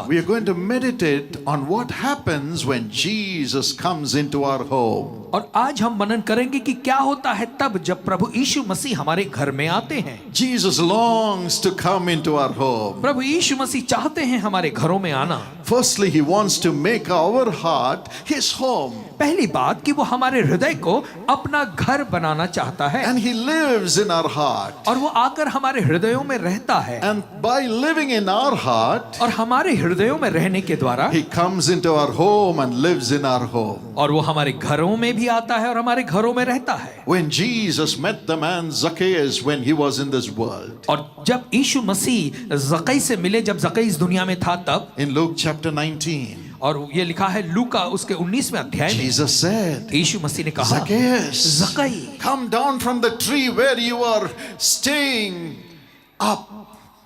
We are going to meditate on what happens when Jesus comes into our home. और आज हम मनन करेंगे कि क्या होता है तब जब प्रभु यीशु मसीह हमारे घर में आते हैं। Jesus longs to come into our home. प्रभु यीशु मसीह चाहते हैं हमारे घरों में आना। Firstly, he wants to make our heart his home. पहली बात कि वो हमारे हृदय को अपना घर बनाना चाहता है। And he lives in our heart. और वो आकर हमारे हृदयों में रहता है। And by living in our heart, और हमारे हृदयों में रहने के द्वारा he comes into our home and lives in our home. और वो हमारे घरों में भी आता है और हमारे घरों में रहता है। When Jesus met the man Zacchaeus when he was in this world. और जब यीशु मसीह ज़क्कई से मिले, जब ज़क्कई इस दुनिया में था तब, In Luke chapter 19. और ये लिखा है लूका उसके 19वें अध्याय में, Jesus said, यीशु मसीह ने कहा, Zacchaeus, ज़क्कई, come down from the tree where you are staying up.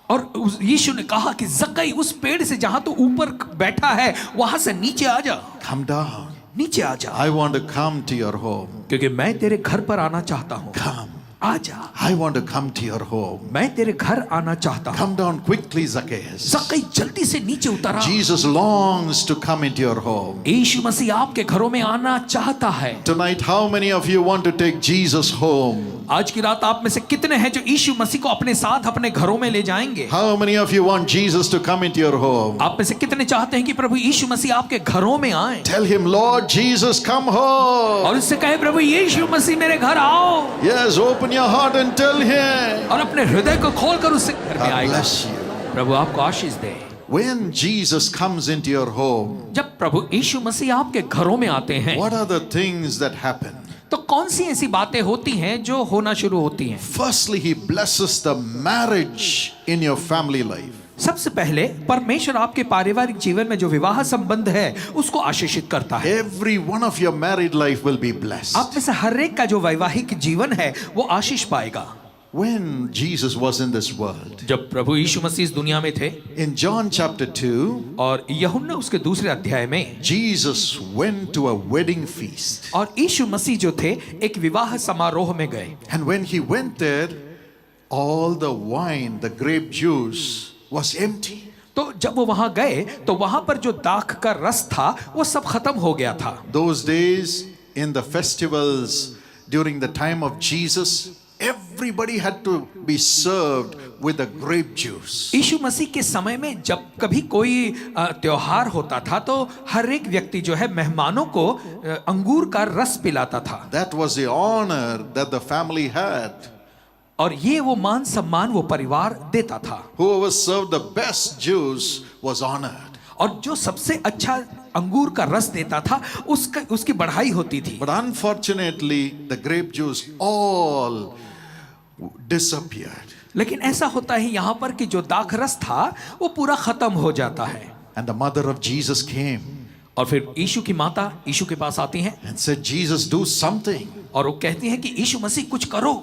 और यीशु ने कहा कि ज़क्कई उस पेड़ से जहां तो ऊपर बैठा है वहां से नीचे आ जा, Come down. नीचे आ जा, I want to come to your home. क्योंकि मैं तेरे घर पर आना चाहता हूँ। Come. आ जा, I want to come to your home. मैं तेरे घर आना चाहता हूँ। Come down quickly, Zacchaeus. ज़क्कई जल्दी से नीचे उतरा। Jesus longs to come into your home. यीशु मसीह आपके घरों में आना चाहता है। Tonight, how many of you want to take Jesus home? आज की रात आप में से कितने हैं जो यीशु मसीह को अपने साथ अपने घरों में ले जाएंगे? How many of you want Jesus to come into your home? आप में से कितने चाहते हैं कि प्रभु यीशु मसीह आपके घरों में आए? Tell him, Lord Jesus, come home. और उससे कहे, प्रभु यीशु मसीह मेरे घर आओ। Yes, open your heart and tell him. और अपने हृदय को खोलकर उससे घर में God आएगा। bless you. प्रभु आपको आशीष दे। When Jesus comes into your home, जब प्रभु यीशु मसीह आपके घरों में आते हैं, what are the things that happen? तो कौन सी ऐसी बातें होती हैं जो होना शुरू होती हैं? Firstly, he blesses the marriage in your family life. सबसे पहले परमेश्वर आपके पारिवारिक जीवन में जो विवाह संबंध है उसको आशीषित करता है। Every one of your married life will be blessed. आप में से हर एक का जो वैवाहिक जीवन है वो आशीष पाएगा। When Jesus was in this world, जब प्रभु यीशु मसीह इस दुनिया में थे, in John chapter 2, और यूहन्ना उसके दूसरे अध्याय में, Jesus went to a wedding feast. और यीशु मसीह जो थे एक विवाह समारोह में गए। And when he went there, all the wine, the grape juice was empty. तो जब वो वहां गए तो वहां पर जो दाख का रस था वो सब खत्म हो गया था। Those days in the festivals during the time of Jesus, everybody had to be served with the grape juice. यीशु मसीह के समय में जब कभी कोई त्योहार होता था तो हर एक व्यक्ति जो है मेहमानों को अंगूर का रस पिलाता था। That was the honor that the family had. और ये वो मान सम्मान वो परिवार देता था। Whoever served the best juice was honored. और जो सबसे अच्छा अंगूर का रस देता था उसकी बढ़ाई होती थी। But unfortunately, the grape juice all disappeared. लेकिन ऐसा होता है यहाँ पर कि जो दाख रस था वो पूरा खत्म हो जाता है। And the mother of Jesus came और फिर यीशु की माता यीशु के पास आती हैं and said, Jesus, do something. और वो कहती हैं कि यीशु मसीह कुछ करो,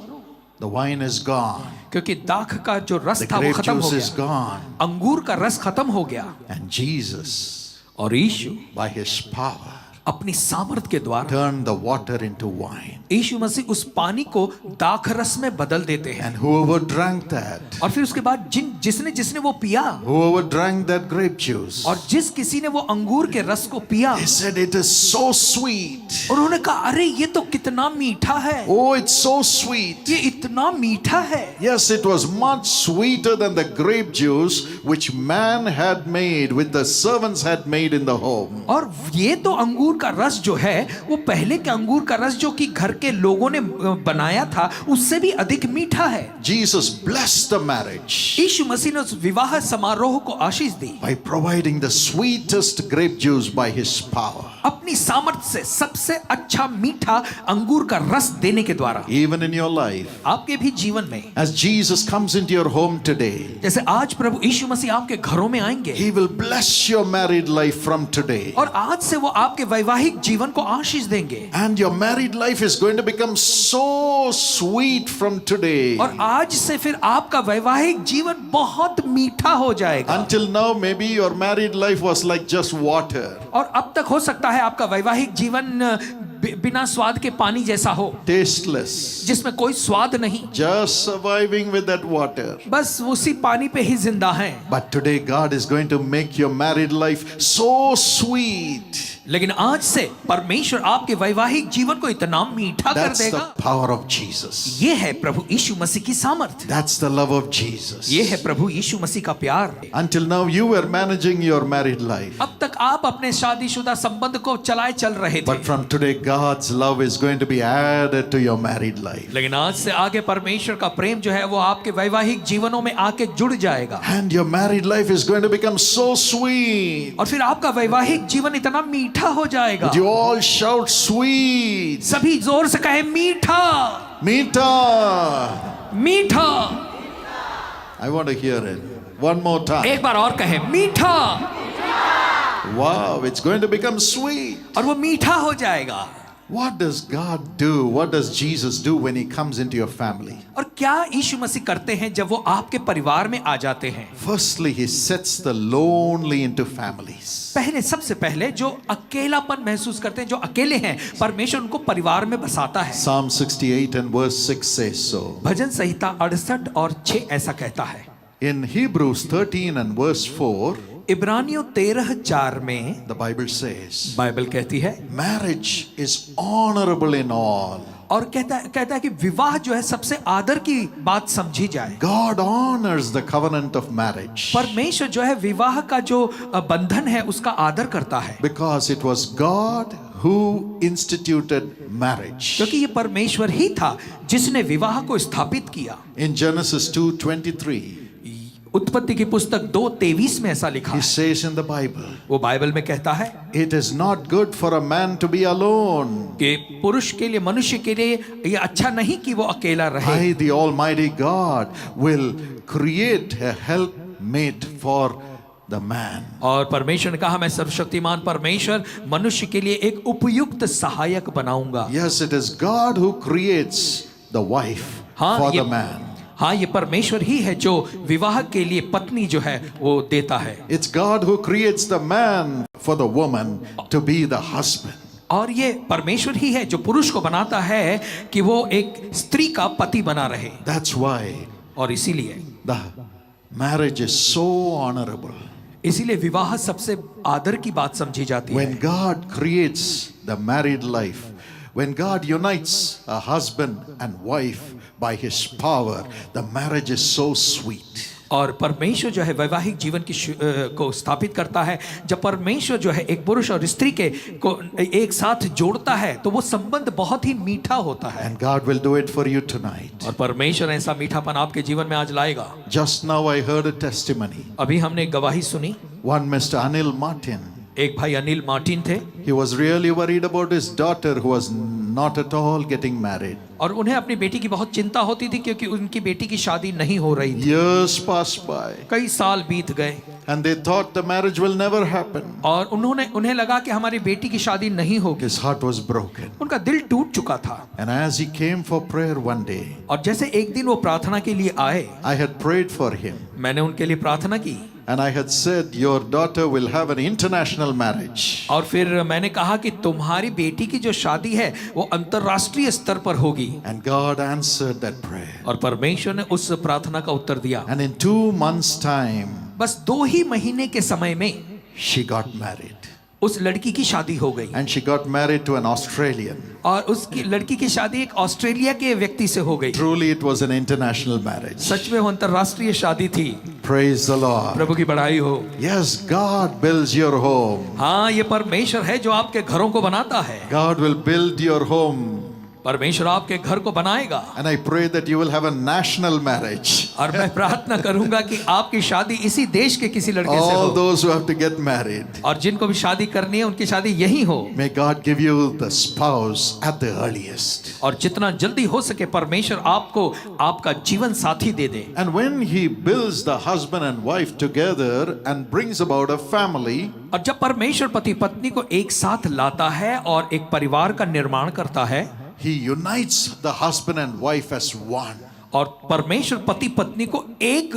The wine is gone. क्योंकि दाख का जो रस The था वो grape खत्म हो juice is गया, gone. अंगूर का रस खत्म हो गया। And Jesus, और यीशु by his power, अपनी सामर्थ के द्वारा turned the water into wine. यीशु मसीह उस पानी को दाख रस में बदल देते हैं। And whoever drank that, और फिर उसके बाद जिसने वो पिया, whoever drank that grape juice, और जिस किसी ने वो अंगूर के रस को पिया, they said it is so sweet. और उन्होंने कहा, अरे ये तो कितना मीठा है, Oh, it's so sweet. ये इतना मीठा है। Yes, it was much sweeter than the grape juice which man had made, which the servants had made in the home. और ये तो अंगूर का रस जो है वो पहले के अंगूर का रस जो कि घर के लोगों ने बनाया था उससे भी अधिक मीठा है। Jesus blessed the marriage यीशु मसीह ने उस विवाह समारोह को आशीष दी by providing the sweetest grape juice by his power. अपनी सामर्थ्य से सबसे अच्छा मीठा अंगूर का रस देने के द्वारा। Even in your life, आपके भी जीवन में as Jesus comes into your home today, जैसे आज प्रभु यीशु मसीह आपके घरों में आएंगे, he will bless your married life from today. और आज से वो आपके वैवाहिक जीवन को आशीष देंगे। And your married life is going to become so sweet from today. और आज से फिर आपका वैवाहिक जीवन बहुत मीठा हो जाएगा। Until now, maybe your married life was like just water. और अब तक हो सकता है आपका वैवाहिक जीवन बिना स्वाद के पानी जैसा हो, tasteless, जिसमें कोई स्वाद नहीं, just surviving with that water. बस उसी पानी पे ही जिंदा हैं। But today God is going to make your married life so sweet. लेकिन आज से परमेश्वर आपके वैवाहिक जीवन को इतना मीठा कर That's देगा। the power of Jesus. ये है प्रभु यीशु मसीह की सामर्थ्य, That's the love of Jesus. ये है प्रभु यीशु मसीह का प्यार। Until now you were managing your married life. अब तक आप अपने शादीशुदा संबंध को चलाए चल रहे थे, But from today God's love is going to be added to your married life. लेकिन आज से आगे परमेश्वर का प्रेम जो है वो आपके वैवाहिक जीवनों में आके जुड़ जाएगा, And your married life is going to become so sweet. और फिर आपका वैवाहिक जीवन इतना मीठा हो जाएगा। Would you all shout sweet? सभी जोर से कहे मीठा, Meeta. मीठा। I want to hear it. One more time. एक बार और कहे मीठा, Wow, it's going to become sweet. और वो मीठा हो जाएगा। What does God do? What does Jesus do when He comes into your family? और क्या यीशु मसीह करते हैं जब वो आपके परिवार में आ जाते हैं? Firstly, He sets the lonely into families. सबसे पहले जो अकेलापन महसूस करते हैं, जो अकेले हैं, परमेश्वर उनको परिवार में बसाता है। Psalm 68 and verse 6 says so. भजन संहिता 68 और 6 ऐसा कहता है। In Hebrews 13 and verse 4, इब्रानियों 13:4 में the Bible says, बाइबल कहती है, marriage is honorable in all. और कहता है कि विवाह जो है सबसे आदर की बात समझी जाए। God honors the covenant of marriage परमेश्वर जो है विवाह का जो बंधन है उसका आदर करता है, because it was God who instituted marriage. क्योंकि ये परमेश्वर ही था जिसने विवाह को स्थापित किया। In Genesis 2:23, उत्पत्ति की पुस्तक 2:23 में ऐसा लिखा He है, says in the Bible, वो बाइबल में कहता है it is not good for a man to be alone. कि पुरुष के लिए, मनुष्य के लिए ये अच्छा नहीं कि वो अकेला रहे। I, the Almighty God, will create a helpmate for the man. और परमेश्वर ने कहा, मैं सर्वशक्तिमान परमेश्वर मनुष्य के लिए एक उपयुक्त सहायक बनाऊंगा। Yes, it is God who creates the wife for the man. हाँ, ये परमेश्वर ही है जो विवाह के लिए पत्नी जो है वो देता है। It's God who creates the man for the woman to be the husband. और ये परमेश्वर ही है जो पुरुष को बनाता है कि वो एक स्त्री का पति बना रहे। That's why और इसीलिए the marriage is so honorable. इसीलिए विवाह सबसे आदर की बात समझी जाती है। When God creates the married life, when God unites a husband and wife by His power, the marriage is so sweet. और परमेश्वर जो है वैवाहिक जीवन को स्थापित करता है। जब परमेश्वर जो है एक पुरुष और स्त्री को एक साथ जोड़ता है तो वो संबंध बहुत ही मीठा होता है। And God will do it for you tonight. और परमेश्वर ऐसा मीठापन आपके जीवन में आज लाएगा। Just now I heard a testimony. अभी हमने एक गवाही सुनी। One Mr. Anil Martin. एक भाई अनिल मार्टिन थे। He was really worried about his daughter who was not at all getting married. और उन्हें अपनी बेटी की बहुत चिंता होती थी क्योंकि उनकी बेटी की शादी नहीं हो रही थी। Years passed by. कई साल बीत गए। And they thought the marriage will never happen. और उन्हें लगा कि हमारी बेटी की शादी नहीं होगी। His heart was broken. उनका दिल टूट चुका था। And as he came for prayer one day, और जैसे एक दिन वो प्रार्थना के लिए आए, I had prayed for him. मैंने उनके लिए प्रार्थना की। And I had said, your daughter will have an international marriage. और फिर मैंने कहा कि तुम्हारी बेटी की जो शादी है वो अंतरराष्ट्रीय स्तर पर होगी। And God answered that prayer. और परमेश्वर ने उस प्रार्थना का उत्तर दिया। And in 2 months' time, बस 2 ही महीने के समय में she got married. उस लड़की की शादी हो गई। And she got married to an Australian. और उसकी लड़की की शादी एक ऑस्ट्रेलिया के व्यक्ति से हो गई। Truly it was an international marriage. सच में वो अंतरराष्ट्रीय शादी थी। Praise the Lord. प्रभु की बड़ाई हो। Yes, God builds your home. हाँ, ये परमेश्वर है जो आपके घरों को बनाता है। God will build your home. परमेश्वर आपके घर को बनाएगा। And I pray that you will have a national marriage. और मैं प्रार्थना करूंगा कि आपकी शादी इसी देश के किसी लड़के से All हो। those who have to get married, और जिनको भी शादी करनी है उनकी शादी यही हो। may God give you the spouse at the earliest. और जितना जल्दी हो सके परमेश्वर आपको आपका जीवन साथी दे दे। And when He builds the husband and wife together and brings about a family, और जब परमेश्वर पति पत्नी को एक साथ लाता है और एक परिवार का निर्माण करता है, He unites the husband and wife as one. और परमेश्वर पति पत्नी को एक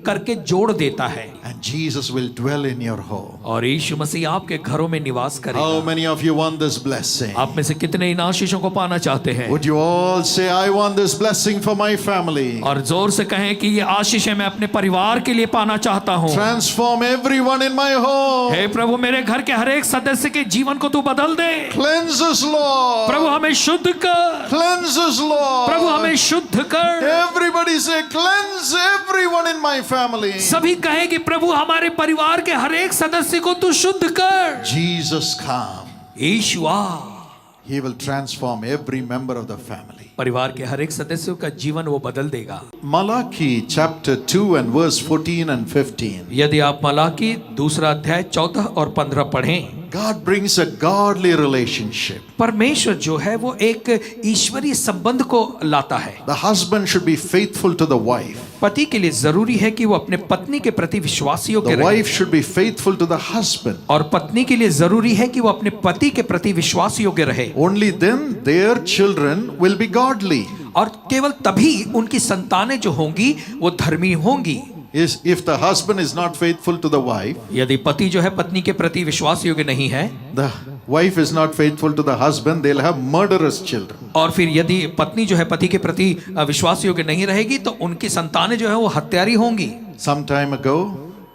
करके जोड़ देता है। and Jesus will dwell in your home. और यीशु मसीह आपके घरों में निवास How करेगा। many of you want this blessing? आप में से कितने इन आशीषों को पाना चाहते हैं? Would you all say, I want this blessing for my family? और जोर से कहें कि ये आशीषें मैं अपने परिवार के लिए पाना चाहता हूँ। Transform everyone in my home. हे प्रभु, मेरे घर के हर एक सदस्य के जीवन को तू बदल दे। Cleanse us, Lord. प्रभु हमें शुद्ध कर। Cleanse us, Lord. प्रभु हमें शुद्ध कर। Everybody say, cleanse everyone in my family. सभी कहें कि प्रभु हमारे परिवार के हर एक सदस्य को तू शुद्ध कर। Jesus come. Yeshu uh, He will transform every member of the family. परिवार के हर एक सदस्य का जीवन वो बदल देगा। Malachi chapter 2 and verse 14 and 15. यदि आप मलाकी 2 अध्याय 14 और 15 पढ़ें, God brings a godly relationship. परमेश्वर जो है वो एक ईश्वरीय संबंध को लाता है। The husband should be faithful to the wife. पति के लिए जरूरी है कि वो अपने पत्नी के प्रति विश्वासी योग्य The रहे, wife should be faithful to the husband. और पत्नी के लिए जरूरी है कि वो अपने पति के प्रति विश्वास योग्य रहे। Only then their children will be godly. और केवल तभी उनकी संतानें जो होंगी वो धर्मी होंगी। If the husband is not faithful to the wife, यदि पति जो है पत्नी के प्रति विश्वास योग्य नहीं है, the wife is not faithful to the husband, they'll have murderous children. और फिर यदि पत्नी जो है पति के प्रति विश्वास योग्य नहीं रहेगी तो उनकी संतानें जो है वो हत्यारी होंगी। Some time ago,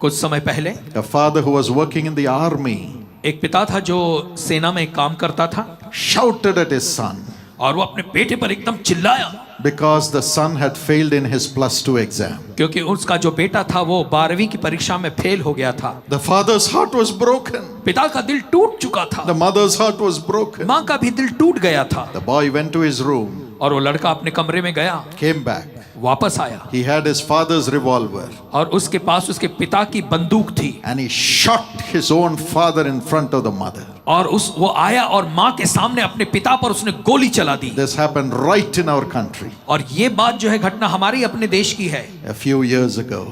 कुछ समय पहले a father who was working in the army एक पिता था जो सेना में काम करता था, shouted at his son और वो अपने बेटे पर एकदम चिल्लाया because the son had failed in his plus 2 exam. क्योंकि उसका जो बेटा था वो 12वीं की परीक्षा में फेल हो गया था। The father's heart was broken. पिता का दिल टूट चुका था, The mother's heart was broken. माँ का भी दिल टूट गया था। The boy went to his room, और वो लड़का अपने कमरे में गया, came back. वापस आया, He had his father's revolver और उसके पास उसके पिता की बंदूक थी, and he shot his own father in front of the mother. और वो आया और माँ के सामने अपने पिता पर उसने गोली चला दी। This happened right in our country और ये बात जो है घटना हमारी अपने देश की है, a few years ago.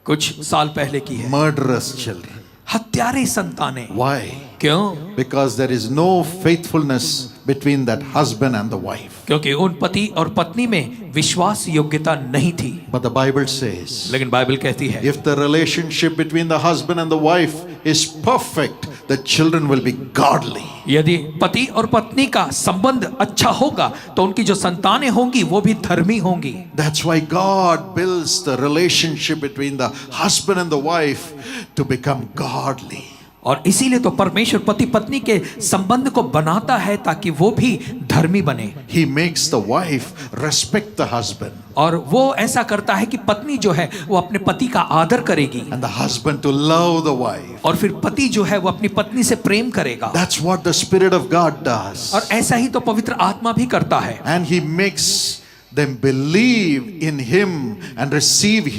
कुछ साल पहले की है। Murderous children. हत्यारे संतानें। Why? क्यों? Because there is no faithfulness between that husband and the wife. क्योंकि उन पति और पत्नी में विश्वास योग्यता नहीं थी। But the Bible says, लेकिन बाइबल कहती है if the relationship between the husband and the wife is perfect, the children will be godly. यदि पति और पत्नी का संबंध अच्छा होगा तो उनकी जो संतानें होंगी वो भी धर्मी होंगी। That's why God builds the relationship between the husband and the wife to become godly. और इसीलिए तो परमेश्वर पति पत्नी के संबंध को बनाता है ताकि वो भी धर्मी बने। He makes the wife respect the husband और वो ऐसा करता है कि पत्नी जो है वो अपने पति का आदर करेगी, and the husband to love the wife. और फिर पति जो है वो अपनी पत्नी से प्रेम करेगा। That's what the Spirit of God does. और ऐसा ही तो पवित्र आत्मा भी करता है। And He makes them believe in Him and receive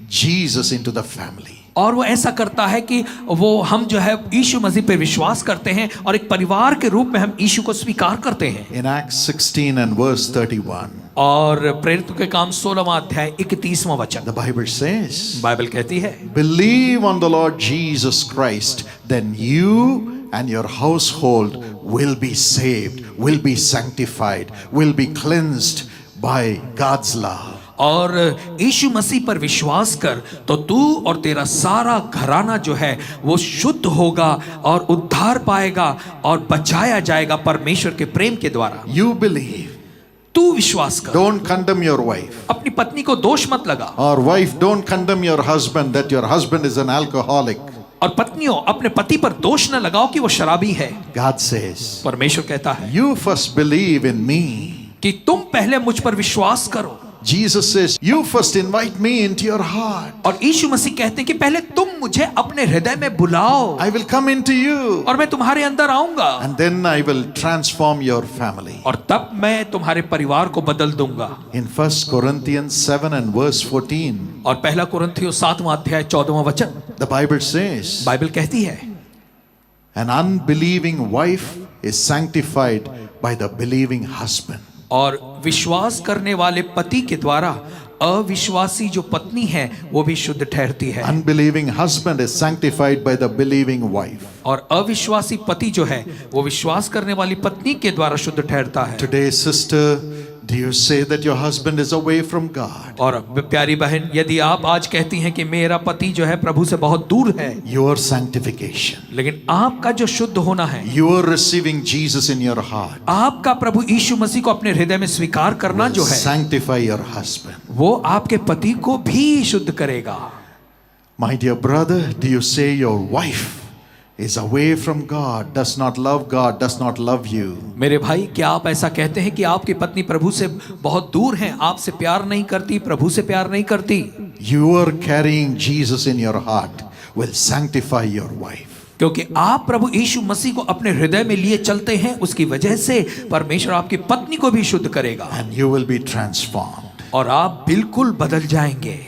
Jesus into the family. और वो ऐसा करता है कि वो हम जो है यीशु मसीह पे विश्वास करते हैं और एक परिवार के रूप में हम यीशु को स्वीकार करते हैं। In Acts 16 and verse 31, और प्रेरितों के काम 16वां अध्याय 31वां वचन, the Bible says, बाइबल कहती है, believe on the Lord Jesus Christ, then you and your household will be saved, will be sanctified, will be cleansed by God's love. और यीशु मसीह पर विश्वास कर तो तू और तेरा सारा घराना जो है वो शुद्ध होगा और उद्धार पाएगा और बचाया जाएगा परमेश्वर के प्रेम के द्वारा। You believe. तू विश्वास कर। Don't condemn your wife. अपनी पत्नी को दोष मत लगा। Or wife, don't condemn your husband that your husband is an alcoholic. और पत्नियों अपने पति पर दोष न लगाओ कि वो शराबी है। God says, परमेश्वर कहता है you first believe in me. कि तुम पहले मुझ पर विश्वास करो। Jesus says, you first invite me into your heart. और यीशु मसीह कहते हैं कि पहले तुम मुझे अपने हृदय में बुलाओ, I will come into you. और मैं तुम्हारे अंदर आऊंगा, And then I will transform your family. और तब मैं तुम्हारे परिवार को बदल दूंगा। In 1 Corinthians 7 and verse 14, और पहला कुरिन्थियों 7वां अध्याय 14वां वचन, the Bible says, बाइबल कहती है, an unbelieving wife is sanctified by the believing husband. और विश्वास करने वाले पति के द्वारा अविश्वासी जो पत्नी है वो भी शुद्ध ठहरती है। Unbelieving husband is sanctified by the believing wife. और अविश्वासी पति जो है वो विश्वास करने वाली पत्नी के द्वारा शुद्ध ठहरता है। Today, sister, Do you say that your husband is away from God? और प्यारी बहन, यदि आप आज कहती हैं कि मेरा पति जो है प्रभु से बहुत दूर है, Your sanctification, लेकिन आपका जो शुद्ध होना है, your receiving Jesus in your heart, आपका प्रभु यीशु मसीह को अपने हृदय में स्वीकार करना जो है, sanctify your husband. वो आपके पति को भी शुद्ध करेगा। My dear brother, do you say your wife is away from God, does not love God, does not love you? मेरे भाई, क्या आप ऐसा कहते हैं कि आपकी पत्नी प्रभु से बहुत दूर हैं, आपसे प्यार नहीं करती, प्रभु से प्यार नहीं करती? You are carrying Jesus in your heart will sanctify your wife. क्योंकि आप प्रभु यीशु मसीह को अपने हृदय में लिए चलते हैं, उसकी वजह से परमेश्वर आपकी पत्नी को भी शुद्ध करेगा And you will be transformed. और आप बिल्कुल बदल जाएंगे।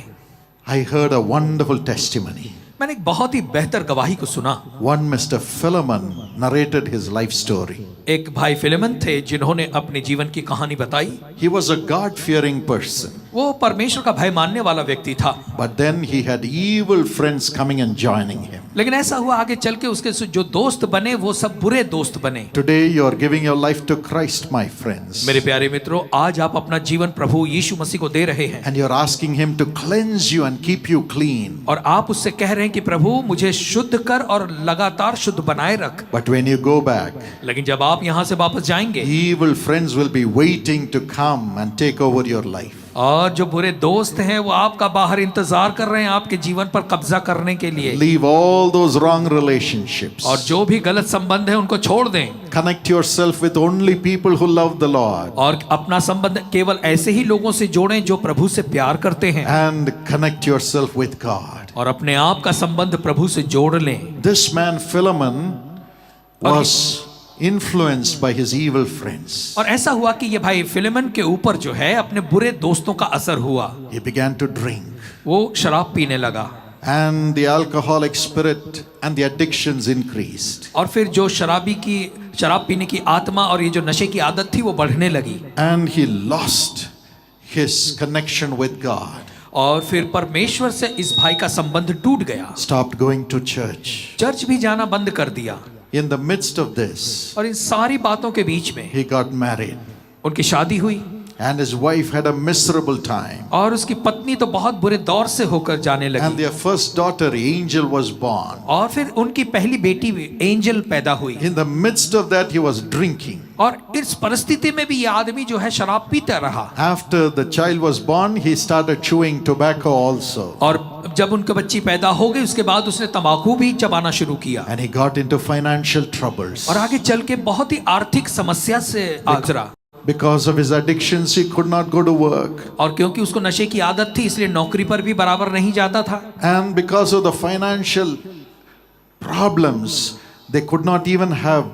I heard a wonderful testimony. मैंने एक बहुत ही बेहतर गवाही को सुना। One Mr. Philemon narrated his life story. एक भाई फिलेमन थे जिन्होंने अपने जीवन की कहानी बताई। He was a God-fearing person, वो परमेश्वर का भय मानने वाला व्यक्ति था, but then he had evil friends coming and joining him. लेकिन ऐसा हुआ आगे चल के उसके जो दोस्त बने वो सब बुरे दोस्त बने। Today you are giving your life to Christ, my friends, मेरे प्यारे मित्रों, आज आप अपना जीवन प्रभु यीशु मसीह को दे रहे हैं and you are asking him to cleanse you and keep you clean. और आप उससे कह रहे हैं कि प्रभु मुझे शुद्ध कर और लगातार शुद्ध बनाए रख। But when you go back, लेकिन जब आप यहाँ से वापस जाएंगे, evil friends will be waiting to come and take over your life. और जो बुरे दोस्त हैं वो आपका बाहर इंतजार कर रहे हैं आपके जीवन पर कब्जा करने के लिए। Leave all those wrong relationships. और जो भी गलत संबंध है उनको छोड़ दें Connect yourself with only people who love the Lord. और अपना संबंध केवल ऐसे ही लोगों से जोड़ें जो प्रभु से प्यार करते हैं And connect yourself with God. और अपने आप का संबंध प्रभु से जोड़ लें। This man Philemon was influenced by his evil friends. और ऐसा हुआ कि ये भाई फिलेमन के ऊपर जो है अपने बुरे दोस्तों का असर हुआ। He began to drink, वो शराब पीने लगा and the alcoholic spirit and the addictions increased. और फिर जो शराब पीने की आत्मा और ये जो नशे की आदत थी वो बढ़ने लगी And he lost his connection with God. और फिर परमेश्वर से इस भाई का संबंध टूट गया। Stopped going to church. Church भी जाना बंद कर दिया। In the midst of this, और इन सारी बातों के बीच में he got married, उनकी शादी हुई and his wife had a miserable time. और उसकी पत्नी तो बहुत बुरे दौर से होकर जाने And लगी their first daughter, Angel, was born. और फिर उनकी पहली बेटी एंजल पैदा हुई। In the midst of that, he was drinking. और इस परिस्थिति में भी ये आदमी जो है शराब पीता रहा। After the child was born, he started chewing tobacco also. और जब उनके बच्ची पैदा हो गई उसके बाद उसने तंबाकू भी चबाना शुरू किया And he got into financial troubles. और आगे चल के बहुत ही आर्थिक समस्या से गुजरा। Because of his addictions, he could not go to work. और क्योंकि उसको नशे की आदत थी इसलिए नौकरी पर भी बराबर नहीं जाता था। And because of the financial problems, they could not even have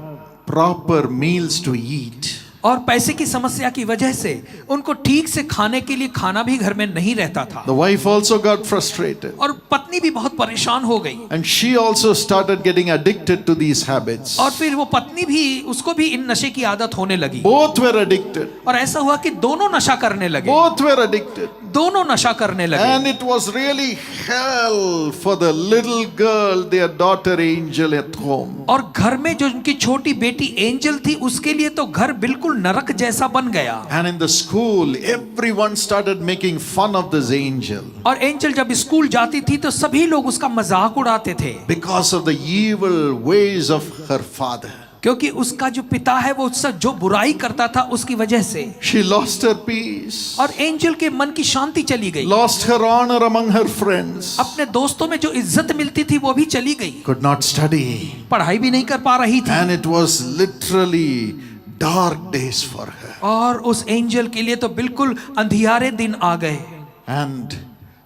proper meals to eat. और पैसे की समस्या की वजह से उनको ठीक से खाने के लिए खाना भी घर में नहीं रहता था। The wife also got frustrated. और पत्नी भी बहुत परेशान हो गई। And she also started getting addicted to these habits. और फिर वो पत्नी भी उसको भी इन नशे की आदत होने लगी। Both were addicted. और ऐसा हुआ कि दोनों नशा करने लगे। Both were addicted. दोनों नशा करने लगे। And it was really hell for the little girl, their daughter Angel, at home. और घर में जो उनकी छोटी बेटी एंजल थी उसके लिए तो घर बिल्कुल नरक जैसा बन गया। And in the school, everyone started making fun of this angel. और एंजल जब स्कूल जाती थी तो सभी लोग उसका मजाक उड़ाते थे। Because of the evil ways of her father. क्योंकि उसका जो पिता है वो उससे जो बुराई करता था उसकी वजह से। She lost her peace. और एंजल के मन की शांति चली गई। Lost her honor among her friends. अपने दोस्तों में जो इज्जत मिलती थी वो भी चली गई। Could not study. पढ़ाई भी नहीं कर पा रही थी। And it was literally dark days for her. और उस एंजल के लिए तो बिल्कुल अंधियारे दिन आ गए। And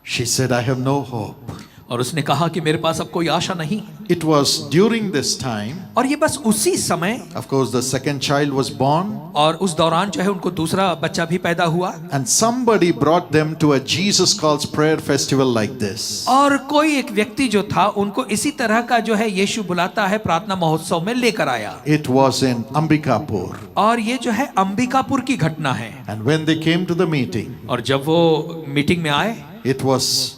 she said, I have no hope. और उसने कहा कि मेरे पास अब कोई आशा नहीं। It was during this time, और ये बस उसी समय, of course, the second child was born. और उस दौरान जो है उनको दूसरा बच्चा भी पैदा हुआ। And somebody brought them to a Jesus Calls Prayer festival like this. और कोई एक व्यक्ति जो था उनको इसी तरह का जो है यीशु बुलाता है प्रार्थना महोत्सव में लेकर आया। It was in Ambikapur. और ये जो है अंबिकापुर की घटना है। And when they came to the meeting, और जब वो मीटिंग में आए, it was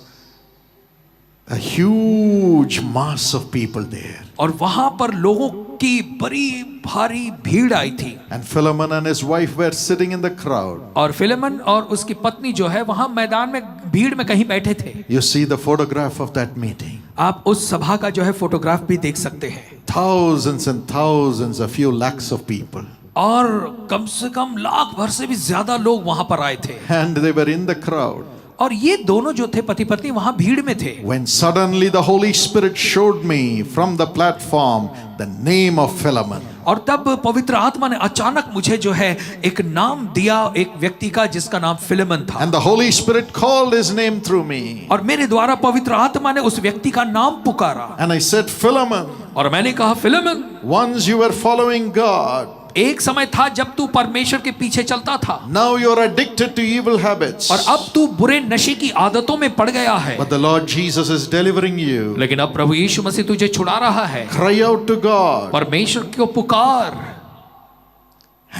A huge mass of people there. और वहां पर लोगों की बड़ी भारी भीड़ आई थी। And Philemon and his wife were sitting in the crowd. और फिलेमन और उसकी पत्नी जो है वहां मैदान में भीड़ में कहीं बैठे थे। You see the photograph of that meeting. आप उस सभा का जो है फोटोग्राफ भी देख सकते हैं। Thousands and thousands, a few lakhs of people. और कम से कम लाख भर से भी ज्यादा लोग वहां पर आए थे। And they were in the crowd. और ये दोनों जो थे पति पत्नी वहां भीड़ में थे। When suddenly the Holy Spirit showed me from the platform the name of Philemon. और तब पवित्र आत्मा ने अचानक मुझे जो है एक नाम दिया, एक व्यक्ति का जिसका नाम फिलेमन था। And the Holy Spirit called his name through me. और मेरे द्वारा पवित्र आत्मा ने उस व्यक्ति का नाम पुकारा। And I said, Philemon, और मैंने कहा Philemon, once you were following God, एक समय था जब तू परमेश्वर के पीछे चलता था। now you are addicted to evil habits. और अब तू बुरे नशे की आदतों में पड़ गया है। But the Lord Jesus is delivering you. लेकिन अब प्रभु यीशु मसीह तुझे छुड़ा रहा है। Cry out to God. परमेश्वर को पुकार।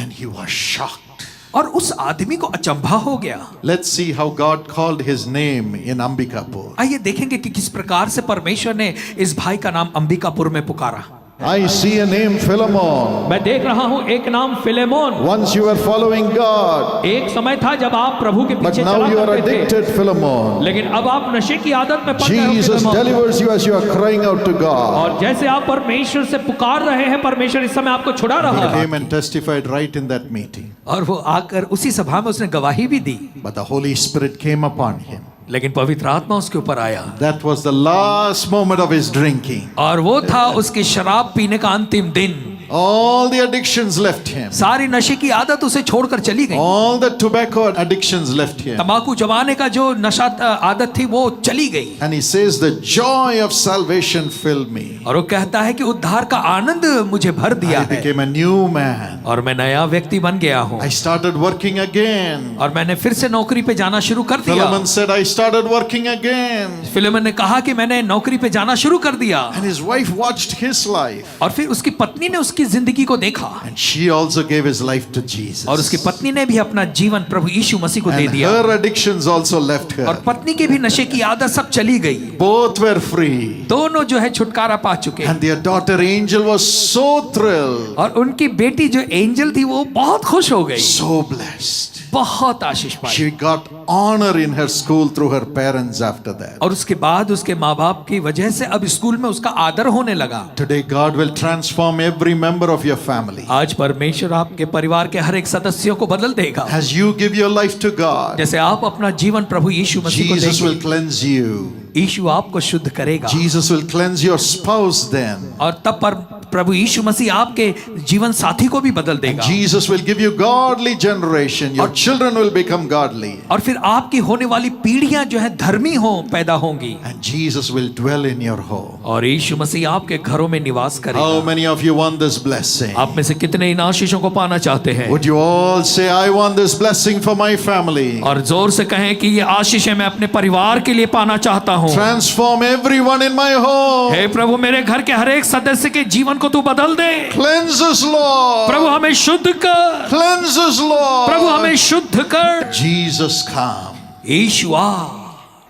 And he was shocked. और उस आदमी को अचंभा हो गया। Let's see how God called his name in Ambikapur. आइए देखेंगे कि किस प्रकार से परमेश्वर ने इस भाई का नाम अंबिकापुर में पुकारा। I see a name Philemon. मैं देख रहा हूँ एक नाम Philemon. Once you were following God, एक समय था जब आप प्रभु के but पीछे now चला you are करते थे, addicted, Philemon. लेकिन अब आप नशे की आदत में पड़ गए हो Jesus Philemon. delivers you as you are crying out to God. और जैसे आप परमेश्वर से पुकार रहे हैं, परमेश्वर इस समय आपको छुड़ा रहा He है। came and testified right in that meeting. और वो आकर उसी सभा में उसने गवाही भी दी। But the Holy Spirit came upon him. लेकिन पवित्र आत्मा उसके ऊपर आया। That was the last moment of his drinking. और वो था उसके शराब पीने का अंतिम दिन। All the addictions left him. सारी नशे की आदत उसे छोड़कर चली गई। All the tobacco addictions left him. तंबाकू जमाने का जो नशा आदत थी वो चली गई। And he says, the joy of salvation filled me. और वो कहता है कि उद्धार का आनंद मुझे भर दिया I है। became a new man. और मैं नया व्यक्ति बन गया हूँ। I started working again. और मैंने फिर से नौकरी पे जाना शुरू कर दिया। Philemon said, I started working again. Philemon ने कहा कि मैंने नौकरी पे जाना शुरू कर दिया। And his wife watched his life. और फिर उसकी पत्नी ने उसकी जिंदगी को देखा। And she also gave his life to Jesus. और उसकी पत्नी ने भी अपना जीवन प्रभु यीशु मसीह को दे And दिया। her addictions also left और her. पत्नी के भी नशे की आदत सब चली गई। Both were free. दोनों जो है छुटकारा पा चुके। And their daughter Angel was so thrilled, और उनकी बेटी जो एंजल थी वो बहुत खुश हो गई, so blessed. बहुत आशीष पाई। She got honor in her school through her parents after that. और उसके बाद उसके माँ बाप की वजह से अब स्कूल में उसका आदर होने लगा। Today God will transform every member of your family. आज परमेश्वर आपके परिवार के हर एक सदस्यों को बदल देगा। As you give your life to God, जैसे आप अपना जीवन प्रभु यीशु मसीह को Jesus will देंगे, cleanse you. यीशु आपको शुद्ध करेगा। Jesus will cleanse your spouse then. और तब पर प्रभु यीशु मसीह आपके जीवन साथी को भी बदल देगा। Jesus will give you godly generation. Your children will become godly. और फिर आपकी होने वाली पीढ़ियां जो है धर्मी हो पैदा होंगी। And Jesus will dwell in your home. और यीशु मसीह आपके घरों में निवास How करेगा। many of you want this blessing? आप में से कितने इन आशीषों को पाना चाहते हैं? Would you all say, I want this blessing for my family? और जोर से कहें कि ये आशीष है मैं अपने परिवार के लिए पाना चाहता हूँ। Transform everyone in my home. हे प्रभु मेरे घर के हर एक सदस्य के जीवन को तू बदल दे। Cleanse us, Lord. प्रभु हमें शुद्ध कर। Cleanse us, Lord. प्रभु हमें शुद्ध कर। Jesus come. Yeshu uh.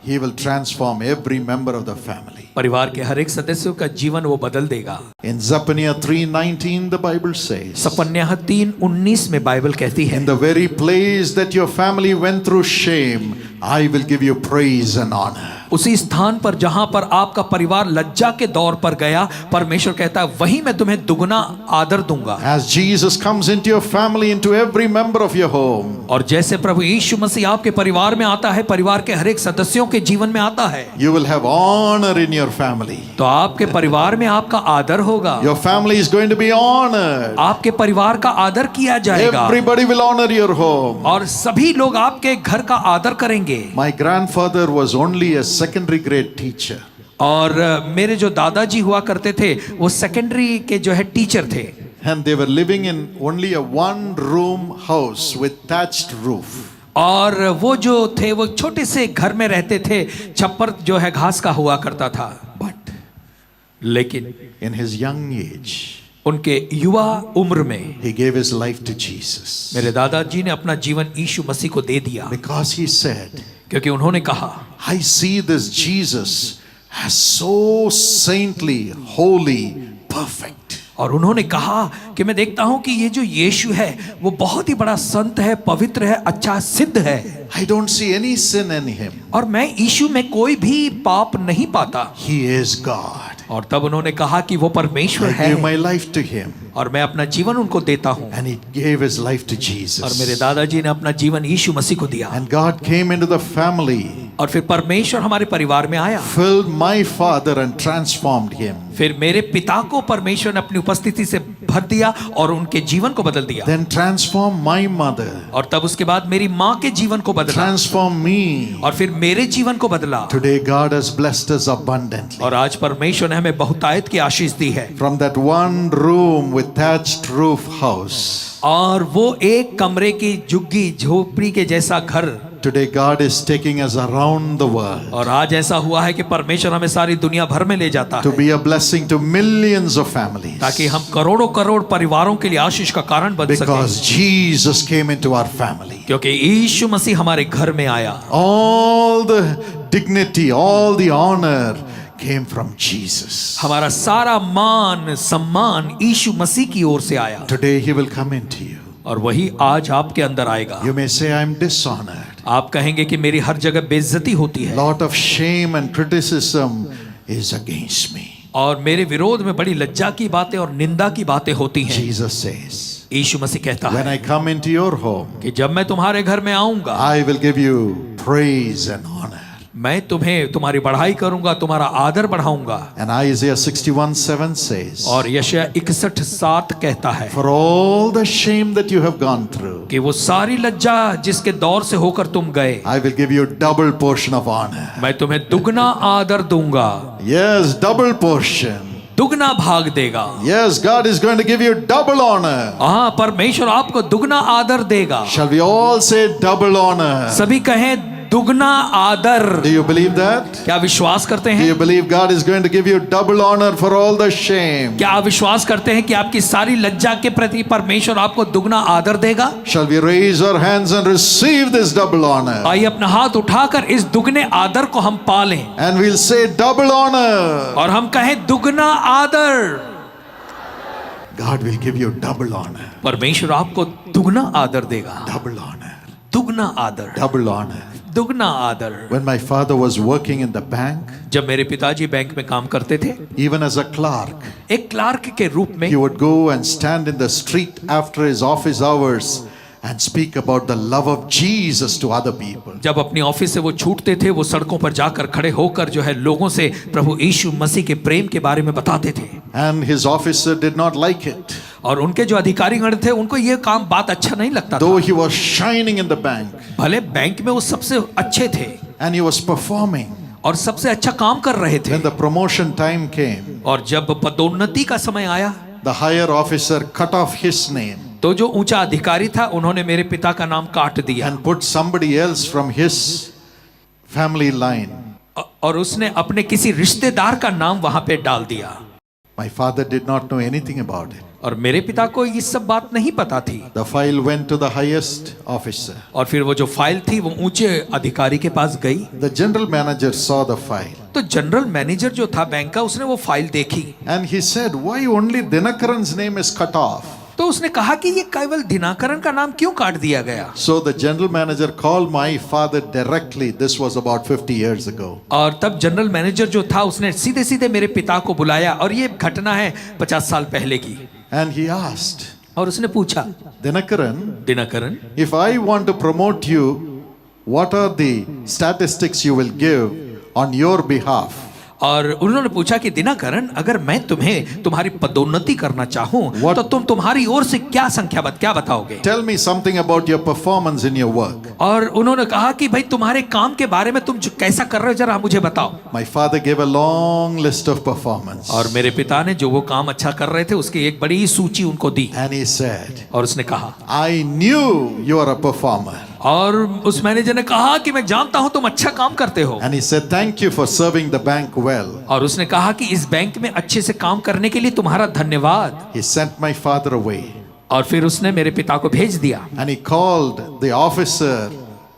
He will transform every member of the family. परिवार के हर एक सदस्यों का जीवन वो बदल देगा। In Zephaniah 3:19 the Bible says, सपन्याह 3:19 में बाइबल कहती है, in the very place that your family went through shame, I will give you praise and honor. उसी स्थान पर जहां पर आपका परिवार लज्जा के दौर पर गया, परमेश्वर कहता है वहीं मैं तुम्हें दुगना आदर दूंगा। As Jesus comes into your family, into every member of your home, और जैसे प्रभु यीशु मसीह आपके परिवार में आता है, परिवार के हर एक सदस्यों के जीवन में आता है, you will have honor in your family. तो आपके परिवार में आपका आदर होगा। Your family is going to be honored. आपके परिवार का आदर किया जाएगा। Everybody will honor your home. और सभी लोग आपके घर का आदर करेंगे। My grandfather was only a secondary grade teacher. और मेरे जो दादाजी हुआ करते थे वो सेकेंडरी के जो है टीचर थे। And they were living in only a one-room house with thatched roof. और वो जो थे वो छोटे से घर में रहते थे, छप्पर जो है घास का हुआ करता था। But लेकिन in his young age, उनके युवा उम्र में he gave his life to Jesus. मेरे दादाजी ने अपना जीवन यीशु मसीह को दे दिया, Because he said, क्योंकि उन्होंने कहा I see this Jesus so saintly, holy, perfect. और उन्होंने कहा कि मैं देखता हूं कि ये जो यीशु है वो बहुत ही बड़ा संत है, पवित्र है, अच्छा, सिद्ध है, I don't see any sin in him. और मैं यीशु में कोई भी पाप नहीं पाता। He is God. और तब उन्होंने कहा कि वो परमेश्वर I है give my life to him. और मैं अपना जीवन उनको देता हूं। And he gave his life to और मेरे Jesus. दादाजी ने अपना जीवन यीशु मसीह को दिया। And God came into the family, और फिर परमेश्वर हमारे परिवार में आया। filled my father and transformed him. फिर मेरे पिता को परमेश्वर ने अपनी उपस्थिति से भर दिया और उनके जीवन को बदल दिया। Then transformed my mother. और तब उसके बाद मेरी माँ के जीवन को बदला Transformed me. और फिर मेरे जीवन को बदला। Today God has blessed us abundantly. और आज परमेश्वर ने हमें बहुतायत की आशीष दी है। From that one room with thatched roof house, और वो एक कमरे की झुग्गी झोपड़ी के जैसा घर, today God is taking us around the world और आज ऐसा हुआ है कि परमेश्वर हमें सारी दुनिया भर में ले जाता to है be a blessing to millions of families. ताकि हम करोड़ों करोड़ परिवारों के लिए आशीष का कारण बन सके, Because Jesus came into our family. क्योंकि यीशु मसीह हमारे घर में आया। All the dignity, all the honor came from Jesus. हमारा सारा मान सम्मान यीशु मसीह की ओर से आया Today he will come into you. और वही आज आपके अंदर आएगा। You may say, I'm dishonored. आप कहेंगे कि मेरी हर जगह बेइज्जती होती है Lot of shame and criticism is against me. और मेरे विरोध में बड़ी लज्जा की बातें और निंदा की बातें होती हैं। Jesus says, यीशु मसीह कहता when है I come into your home, कि जब मैं तुम्हारे घर में आऊंगा I will give you praise and honor. मैं तुम्हें तुम्हारी बढ़ाई करूंगा, तुम्हारा आदर बढ़ाऊंगा। And Isaiah 61:7 says, और यशायाह 61:7 कहता है for all the shame that you have gone through, कि वो सारी लज्जा जिसके दौर से होकर तुम गए, I will give you double portion of honor. मैं तुम्हें दुगना आदर दूंगा, Yes, double portion. दुगना भाग देगा। Yes, God is going to give you double honor. हाँ, परमेश्वर आपको दुगना आदर देगा। Shall we all say double honor? सभी कहें दुगना आदर। Do you believe that? क्या विश्वास करते Do हैं? you believe God is going to give you double honor for all the shame? क्या आप विश्वास करते हैं कि आपकी सारी लज्जा के प्रति परमेश्वर आपको दुगना आदर देगा? Shall we raise our hands and receive this double honor? आइए अपना हाथ उठाकर इस दुगने आदर को हम पालें And we'll say double honor. और हम कहें दुगना आदर। God will give you double honor. परमेश्वर आपको दुगना आदर देगा। Double honor. दुगना आदर, Double honor. दुगना आदर। When my father was working in the bank, जब मेरे पिताजी बैंक में काम करते थे, even as a clerk, एक क्लार्क के रूप में he would go and stand in the street after his office hours and speak about the love of Jesus to other people. जब अपनी ऑफिस से वो छूटते थे, वो सड़कों पर जाकर खड़े होकर जो है लोगों से प्रभु यीशु मसीह के प्रेम के बारे में बताते थे। And his officer did not like it. और उनके जो अधिकारीगण थे उनको ये काम बात अच्छा नहीं लगता था। Though he was shining in the bank भले बैंक में वो सबसे अच्छे थे and he was performing, और सबसे अच्छा काम कर रहे थे, when the promotion time came, और जब पदोन्नति का समय आया the higher officer cut off his name तो जो ऊंचा अधिकारी था उन्होंने मेरे पिता का नाम काट दिया and put somebody else from his family line. और उसने अपने किसी रिश्तेदार का नाम वहां पे डाल दिया। My father did not know anything about it. और मेरे पिता को ये सब बात नहीं पता थी। The file went to the highest officer. और फिर वो जो फाइल थी वो ऊंचे अधिकारी के पास गई। The general manager saw the file तो जनरल मैनेजर जो था बैंक का, उसने वो फाइल देखी and he said, why only Dinakaran's name is cut off? तो उसने कहा कि ये केवल दिनाकरन का नाम क्यों काट दिया गया। So the general manager called my father directly. This was about 50 years ago. और तब जनरल मैनेजर जो था उसने सीधे सीधे मेरे पिता को बुलाया, और ये घटना है 50 साल पहले की। And he asked, और उसने पूछा, Dinakaran, Dinakaran, if I want to promote you, what are the statistics you will give on your behalf? और उन्होंने पूछा कि दिनाकरन, अगर मैं तुम्हें तुम्हारी पदोन्नति करना चाहूं तो तुम तुम्हारी ओर से क्या संख्या क्या बताओगे? Tell me something about your performance in your work. और उन्होंने कहा कि भाई तुम्हारे काम के बारे में तुम कैसा कर रहे हो, जरा मुझे बताओ। My father gave a long list of performance. और मेरे पिता ने जो वो काम अच्छा कर रहे थे उसकी एक बड़ी सूची उनको दी। And he said, और उसने कहा, I knew you are a performer. और उस मैनेजर ने कहा कि मैं जानता हूं तुम अच्छा काम करते हो। And he said, thank you for serving the bank well. और उसने कहा कि इस बैंक में अच्छे से काम करने के लिए तुम्हारा धन्यवाद। He sent my father away. और फिर उसने मेरे पिता को भेज दिया। And he called the officer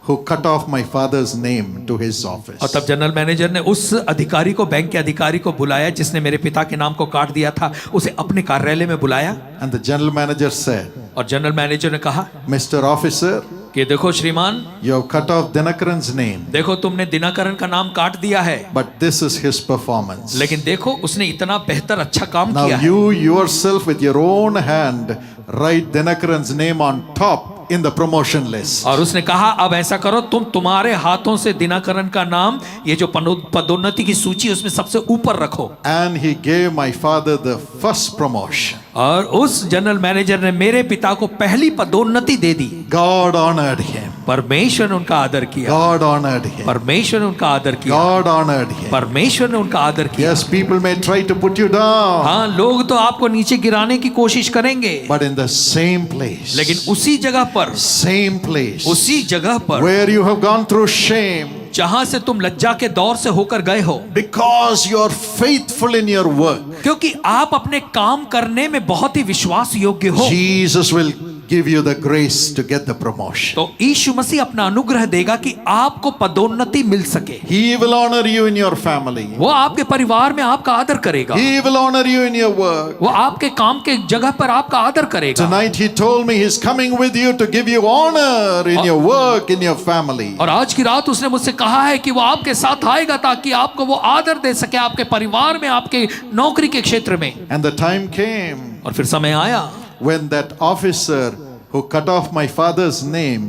who cut off my father's name to his office. और तब जनरल मैनेजर ने उस अधिकारी को, बैंक के अधिकारी को बुलाया जिसने मेरे पिता के नाम को काट दिया था, उसे अपने कार्यालय में बुलाया। And the general manager said, और जनरल मैनेजर ने कहा Mr. Officer, कि देखो श्रीमान, you have cut off Dinakaran's name, देखो तुमने दिनाकरण का नाम काट दिया है, but this is his performance. लेकिन देखो उसने इतना बेहतर अच्छा काम Now किया है। you yourself with your own hand write Dinakaran's name on top in the promotion list. और उसने कहा अब ऐसा करो, तुम तुम्हारे हाथों से दिनाकरण का नाम ये जो पदोन्नति की सूची उसमें सबसे ऊपर रखो। And he gave my father the first promotion. और उस जनरल मैनेजर ने मेरे पिता को पहली पदोन्नति दे दी। God honored him. परमेश्वर ने उनका आदर किया। God honored him. परमेश्वर ने उनका आदर किया। God honored him. परमेश्वर ने उनका आदर किया। Yes, people may try to put you down, हाँ, लोग तो आपको नीचे गिराने की कोशिश करेंगे, but in the same place, लेकिन उसी जगह पर, same place उसी जगह पर where you have gone through shame, जहां से तुम लज्जा के दौर से होकर गए हो, because you are faithful in your work, क्योंकि आप अपने काम करने में बहुत ही विश्वास योग्य हो, Jesus will give you the grace to get the promotion. तो यीशु मसीह अपना अनुग्रह देगा कि आपको पदोन्नति मिल सके। He will honor you in your family. वो आपके परिवार में आपका आदर करेगा। He will honor you in your work. वो आपके काम के जगह पर आपका आदर करेगा। Tonight he told me he's coming with you to give you honor in your work, in your family. और आज की रात उसने मुझसे कहा है कि वो आपके साथ आएगा ताकि आपको वो आदर दे सके, आपके परिवार में, आपके नौकरी के क्षेत्र में। And the time came और फिर समय आया when that officer who cut off my father's name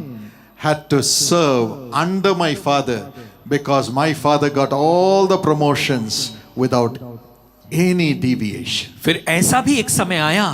had to serve under my father, because my father got all the promotions without any deviation. फिर ऐसा भी एक समय आया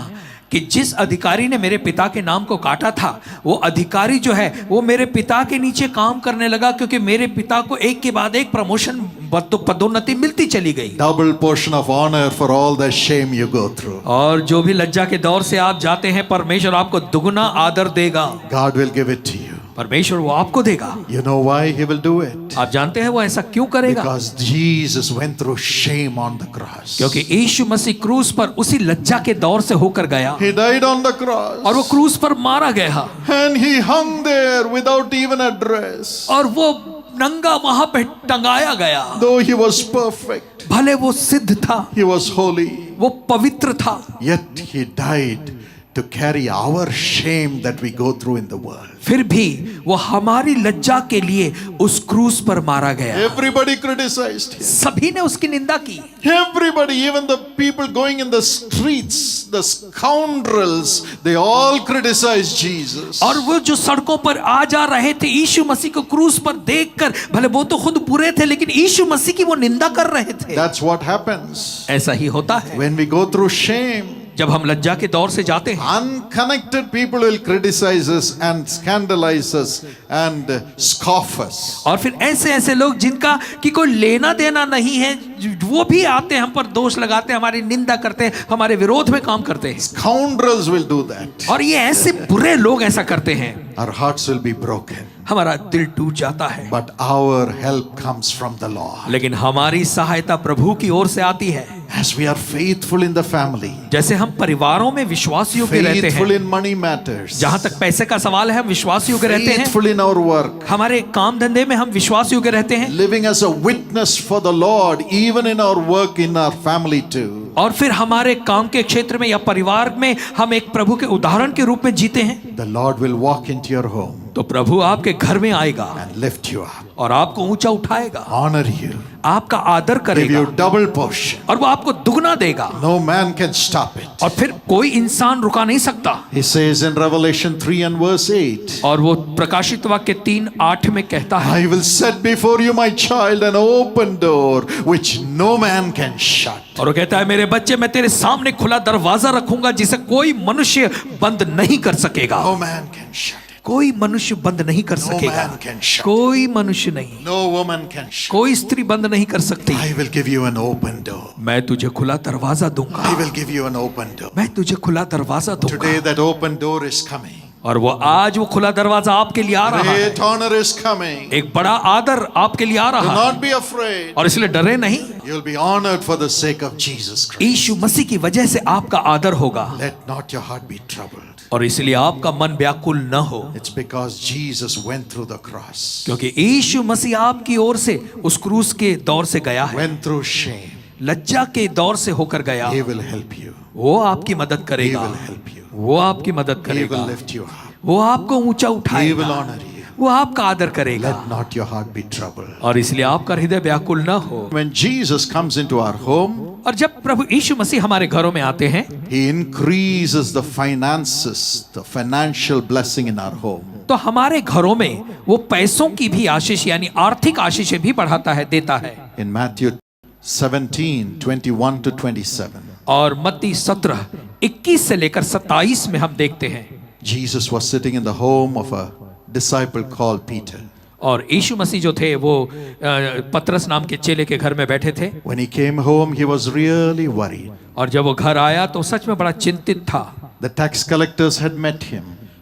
कि जिस अधिकारी ने मेरे पिता के नाम को काटा था, वो अधिकारी जो है वो मेरे पिता के नीचे काम करने लगा, क्योंकि मेरे पिता को एक के बाद एक प्रमोशन, पदोन्नति मिलती चली गई। Double portion of honor for all the shame you go through. और जो भी लज्जा के दौर से आप जाते हैं, परमेश्वर आपको दुगना आदर देगा। God will give it to you. परमेश्वर वो आपको देगा। You know why he will do it? आप जानते हैं वो ऐसा क्यों करेगा? Because Jesus went through shame on the cross. क्योंकि यीशु मसीह क्रूस पर उसी लज्जा के दौर से होकर गया, He died on the cross. और वो क्रूस पर मारा गया, And he hung there without even a dress. और वो नंगा वहां पे टंगाया गया। Though he was perfect, भले वो सिद्ध था, he was holy, वो पवित्र था, yet he died to carry our shame that we go through in the world. फिर भी वो हमारी लज्जा के लिए उस क्रूस पर मारा गया। Everybody criticized him. सभी ने उसकी निंदा की। Everybody, even the people going in the streets, the scoundrels, they all criticized Jesus. और वो जो सड़कों पर आ जा रहे थे यीशु मसीह को क्रूस पर देखकर, भले वो तो खुद बुरे थे, लेकिन यीशु मसीह की वो निंदा कर रहे थे। That's what happens ऐसा ही होता है when we go through shame. जब हम लज्जा के दौर से जाते हैं। Unconnected people will criticize us and scandalize us and scoff us. और फिर ऐसे ऐसे लोग जिनका कि कोई लेना देना नहीं है, वो भी आते हैं हम पर दोष लगाते हैं, हमारी निंदा करते हैं, हमारे विरोध में काम करते हैं। Scoundrels will do that. और ये ऐसे बुरे लोग ऐसा करते हैं, Our hearts will be broken. हमारा दिल टूट जाता है। But our help comes from the Lord. लेकिन हमारी सहायता प्रभु की ओर से आती है। As we are faithful in the family, जैसे हम परिवारों में विश्वास योग्य रहते faithful हैं, in money matters, जहां तक पैसे का सवाल है हम विश्वास योग्य रहते हैं, faithful in our work, हमारे काम धंधे में हम विश्वास योग्य रहते हैं, living as a witness for the Lord, even in our work, in our family too. और फिर हमारे काम के क्षेत्र में या परिवार में हम एक प्रभु के उदाहरण के रूप में जीते हैं, The Lord will walk into your home तो प्रभु आपके घर में आएगा and lift you up, और आपको ऊंचा उठाएगा, honor you, आपका आदर give करेगा, you double portion. और वो आपको दुगना देगा, No man can stop it. और फिर कोई इंसान रुका नहीं सकता। He says in Revelation 3 and verse 8, और वो प्रकाशित वाक्य 3:8 में कहता है, I will set before you, my child, an open door which no man can shut. और वो कहता है मेरे बच्चे मैं तेरे सामने खुला दरवाजा रखूंगा जिसे कोई मनुष्य बंद नहीं कर सकेगा। No man can shut it. कोई मनुष्य बंद नहीं कर सकेगा, man can shut. कोई मनुष्य नहीं, No woman can shut. कोई स्त्री बंद नहीं कर सकती। I will give you an open door. मैं तुझे खुला दरवाजा दूंगा, I will give you an open door. मैं तुझे खुला दरवाजा दूंगा। Today that open door is coming. और वो आज वो खुला दरवाजा आपके लिए आ रहा है। Great honor is coming. एक बड़ा आदर आपके लिए आ Do रहा है not be afraid. और इसलिए डरे नहीं। You'll be honored for the sake of Jesus Christ. यीशु मसीह की वजह से आपका आदर होगा Let not your heart be troubled. और इसलिए आपका मन व्याकुल न हो, It's because Jesus went through the cross, क्योंकि यीशु मसीह आपकी ओर से उस क्रूस के दौर से गया है, went through shame. लज्जा के दौर से होकर गया। He will help you. वो आपकी मदद He करेगा, will help you. वो आपकी मदद He करेगा, will lift you up. वो आपको ऊंचा He will उठाएगा, honor you. वो आपका आदर करेगा Let not your heart be troubled. और इसलिए आपका हृदय व्याकुल न हो। When Jesus comes into our home, और जब प्रभु यीशु मसीह हमारे घरों में आते हैं He increases the finances, the financial blessing in our home. तो हमारे घरों में वो पैसों की भी आशीष यानी आर्थिक आशीषें भी बढ़ाता है, देता है। In Matthew 17:21 to 27, और मत्ती 17:21 से लेकर 27 में हम देखते हैं Jesus was sitting in the home of a disciple called Peter. और यीशु मसीह जो थे वो पतरस नाम के चेले के घर में बैठे थे। When he came home, he was really worried. और जब वो घर आया तो सच में बड़ा चिंतित था, The tax collectors had met him.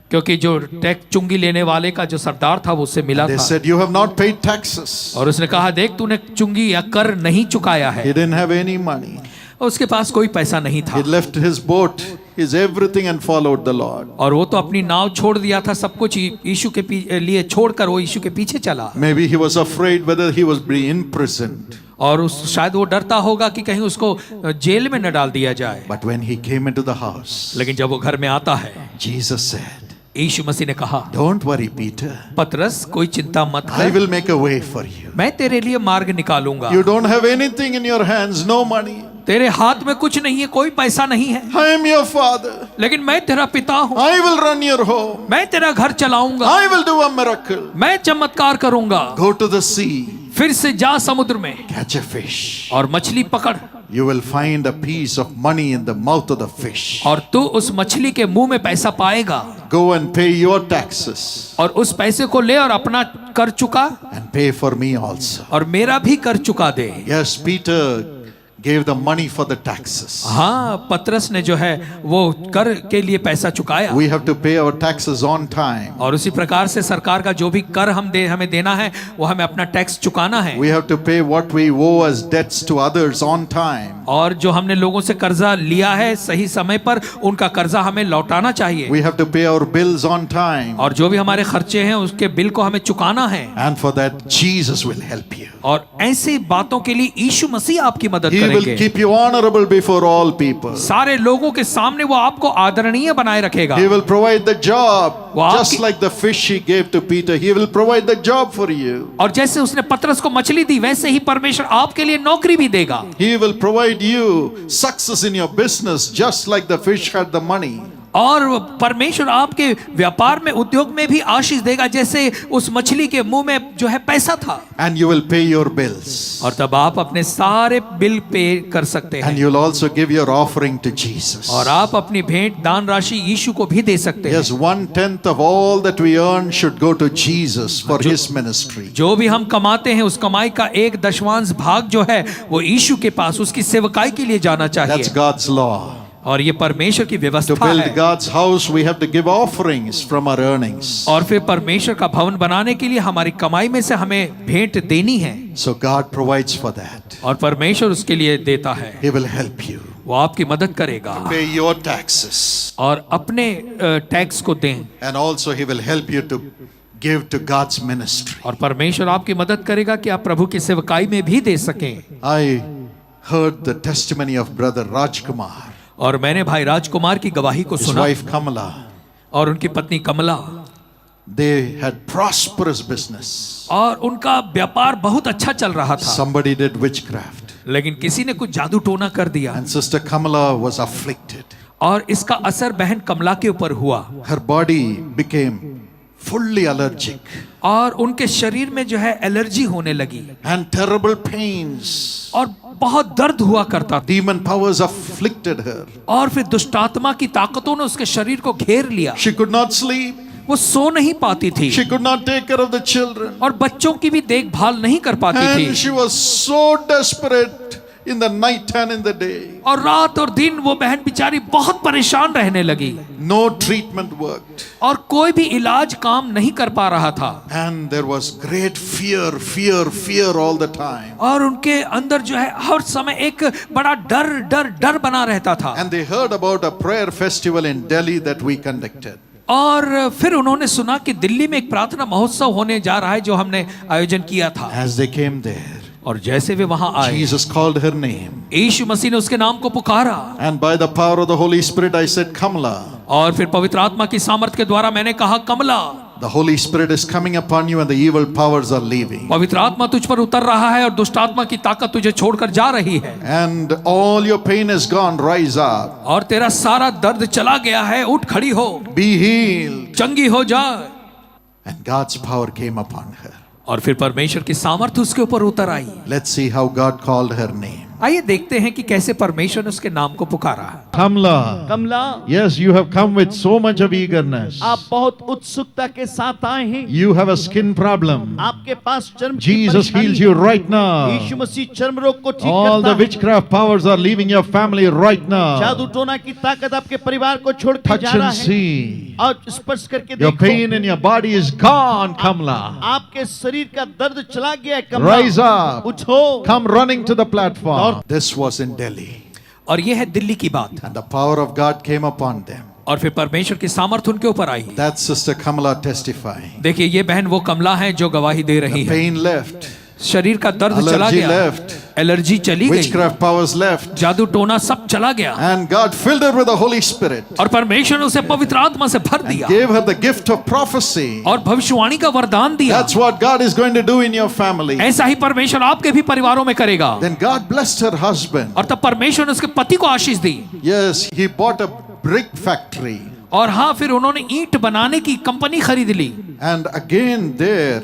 क्योंकि जो टैक्स चुंगी लेने वाले का जो सरदार था वो उससे मिला They था said, "You have not paid taxes." और उसने कहा, देख तूने चुंगी या कर नहीं चुकाया है। He didn't have any money. और उसके पास कोई पैसा नहीं था He left his boat, his everything, and followed the Lord. और वो तो अपनी नाव छोड़ दिया था, सब कुछ यीशु के लिए छोड़कर वो यीशु के पीछे चला। Maybe he was afraid whether he was being imprisoned. और उस शायद वो डरता होगा कि कहीं उसको जेल में न डाल दिया जाए। But when he came into the house, लेकिन जब वो घर में आता है, Jesus said, यीशु मसीह ने कहा, "Don't worry, Peter. पतरस कोई चिंता मत I कर, will make a way for you. मैं तेरे लिए मार्ग निकालूंगा। You don't have anything in your hands, no money. तेरे हाथ में कुछ नहीं है, कोई पैसा नहीं है, I am your father. लेकिन मैं तेरा पिता हूँ, I will run your home. मैं तेरा घर चलाऊंगा, I will do a miracle. मैं चमत्कार करूंगा। Go to the sea, फिर से जा समुद्र में catch a fish. और मछली पकड़, You will find a piece of money in the mouth of the fish. और तू उस मछली के मुंह में पैसा पाएगा Go and pay your taxes और उस पैसे को ले और अपना कर चुका and pay for me also." और मेरा भी कर चुका दे। Yes, Peter gave the money for the taxes. हाँ, पतरस ने जो है वो कर के लिए पैसा चुकाया। We have to pay our taxes on time. और उसी प्रकार से सरकार का जो भी कर हमें देना है वो हमें अपना टैक्स चुकाना है। We have to pay what we owe as debts to others on time. और जो हमने लोगों से कर्जा लिया है सही समय पर उनका कर्जा हमें लौटाना चाहिए। We have to pay our bills on time. और जो भी हमारे खर्चे हैं उसके बिल को हमें चुकाना है। And for that, Jesus will help you. और ऐसी बातों के लिए यीशु मसीह आपकी मदद He will करेंगे। keep you honorable before all people. सारे लोगों के सामने वो आपको आदरणीय बनाए रखेगा। He will provide the job. वो Just आपकी- like the fish he gave to Peter, he will provide the job for you. और जैसे उसने पतरस को मछली दी वैसे ही परमेश्वर आपके लिए नौकरी भी देगा। He will provide you success in your business, just like the fish had the money. और परमेश्वर आपके व्यापार में उद्योग में भी आशीष देगा जैसे उस मछली के मुंह में जो है पैसा था। And you will pay your bills. और तब आप अपने सारे बिल पे कर सकते And हैं you'll also give your offering to Jesus. और आप अपनी भेंट दान राशि यीशु को भी दे सकते हैं। Yes, 1/10 of all that we earn should go to Jesus for his ministry. जो भी हम कमाते हैं उस कमाई का 1/10 भाग जो है वो यीशु के पास उसकी सेवकाई के लिए जाना That's चाहिए। God's law. और ये परमेश्वर की To व्यवस्था build है। God's house, we have to give offerings from our earnings. और फिर परमेश्वर का भवन बनाने के लिए हमारी कमाई में से हमें भेंट देनी है So God provides for that. और परमेश्वर उसके लिए देता है। He will help you. वो आपकी मदद करेगा Pay your taxes. और अपने टैक्स को दें And also he will help you to give to God's ministry. और परमेश्वर आपकी मदद करेगा कि आप प्रभु की सेवकाई में भी दे सकें। I heard the testimony of brother Rajkumar, और मैंने भाई राजकुमार की गवाही को his सुना wife Kamala. और उनकी पत्नी कमला, They had prosperous business. और उनका व्यापार बहुत अच्छा चल रहा था, Somebody did witchcraft. लेकिन किसी ने कुछ जादू टोना कर दिया And Sister Kamala was afflicted. और इसका असर बहन कमला के ऊपर हुआ Her body became fully allergic. और उनके शरीर में जो है एलर्जी होने लगी And terrible pains. और बहुत दर्द हुआ करता था Demon powers afflicted her. और फिर दुष्टात्मा की ताकतों ने उसके शरीर को घेर लिया। She could not sleep. वो सो नहीं पाती थी She could not take care of the children. और बच्चों की भी देखभाल नहीं कर पाती थी And she was so desperate in the night and in the day. और रात और दिन वो बहन बेचारी बहुत परेशान रहने लगी No treatment worked. और कोई भी इलाज काम नहीं कर पा रहा था And there was great fear all the time. और उनके अंदर जो है हर समय एक बड़ा डर बना रहता था। And they heard about a prayer festival in Delhi that we conducted. और फिर उन्होंने सुना कि दिल्ली में एक प्रार्थना महोत्सव होने जा रहा है जो हमने आयोजन किया था। As they came there, और जैसे वे वहां आए Jesus called her name. यीशु मसीह ने उसके नाम को पुकारा And by the power of the Holy Spirit, I said, Kamala, और फिर पवित्र आत्मा की सामर्थ के द्वारा मैंने कहा कमला, the Holy Spirit is coming upon you and the evil powers are leaving. पवित्र आत्मा तुझ पर उतर रहा है और दुष्ट आत्मा की ताकत तुझे छोड़कर जा रही है And all your pain is gone. Rise up. और तेरा सारा दर्द चला गया है, उठ खड़ी हो, Be healed. चंगी हो जा। And God's power came upon her. और फिर परमेश्वर की सामर्थ उसके ऊपर उतर आई। Let's see how God called her name. आइए देखते हैं कि कैसे परमेश्वर ने उसके नाम को पुकारा। Kamala, Kamala, yes, you have come with so much of eagerness. आप बहुत उत्सुकता के साथ आए हैं। You have a skin problem. आपके पास चर्म की Jesus परेशानी heals है। you right now. यीशु मसीह चर्म रोग को ठीक All करता the है। witchcraft powers are leaving your family right now. जादू टोना की ताकत आपके परिवार को छोड़ के Touch जा रहा and है। see. और स्पर्श करके Your देखो, pain in your body is gone, Kamala. आपके शरीर का दर्द चला गया है। कमला, Rise up. उठो। Come running to the platform. This was in Delhi. और यह है दिल्ली की बात। And the power of God came upon them. और फिर परमेश्वर की सामर्थ उनके ऊपर आई। That's Sister Kamala testifying. देखिए ये बहन वो कमला है जो गवाही दे रही है। Pain left. शरीर का दर्द चला Allergy गया, left. एलर्जी चली गई, Witchcraft powers left. जादू टोना सब चला गया And God filled her with the Holy Spirit. और परमेश्वर ने उसे पवित्र आत्मा से भर दिया Gave her the gift of prophecy. और भविष्यवाणी का वरदान दिया। That's what God is going to do in your family. ऐसा ही परमेश्वर आपके भी परिवारों में करेगा। Then God blessed her husband. और तब परमेश्वर ने उसके पति को आशीष दी। Yes, he bought a brick factory. और हाँ, फिर उन्होंने ईंट बनाने की कंपनी खरीद ली। And again there,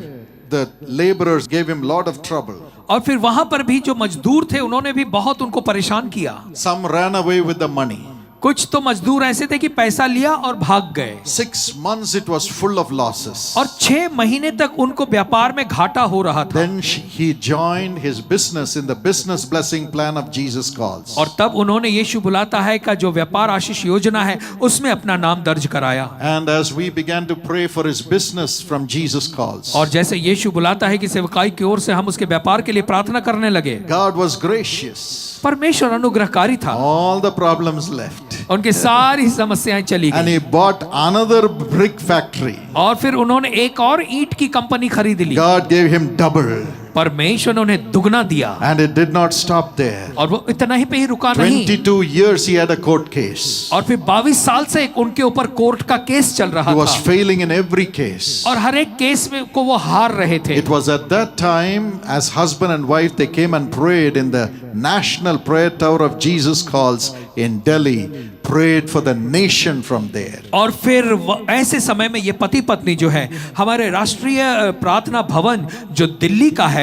the laborers gave him lot of trouble. और फिर वहां पर भी जो मजदूर थे उन्होंने भी बहुत उनको परेशान किया। Some ran away with the money. कुछ तो मजदूर ऐसे थे कि पैसा लिया और भाग गए 6 months it was full of losses. और 6 महीने तक उनको व्यापार में घाटा हो रहा था। Then he joined his business in the business blessing plan of Jesus Calls. और तब उन्होंने यीशु बुलाता है का जो व्यापार आशीष योजना है उसमें अपना नाम दर्ज कराया। And as we began to pray for his business from Jesus Calls, और जैसे यीशु बुलाता है कि सेवकाई की ओर से हम उसके व्यापार के लिए प्रार्थना करने लगे, God was gracious. परमेश्वर अनुग्रहकारी था। All the problems left. उनकी सारी समस्याएं चली And गई he bought another brick factory. और फिर उन्होंने एक और ईंट की कंपनी खरीद ली। God gave him double. परमेश्वर ने उन्हें दुगना दिया। And it did not stop there. और वो इतना ही पे ही रुका नहीं। 22 years he had a court case. और फिर 22 साल से उनके ऊपर कोर्ट का केस चल रहा He was था failing in every case. और हर एक केस में को वो हार रहे थे। It was at that time, as husband and wife, they came and prayed in the National Prayer Tower of Jesus Calls in Delhi, prayed for the nation from there. और फिर ऐसे समय में ये पति पत्नी जो है हमारे राष्ट्रीय प्रार्थना भवन जो दिल्ली का है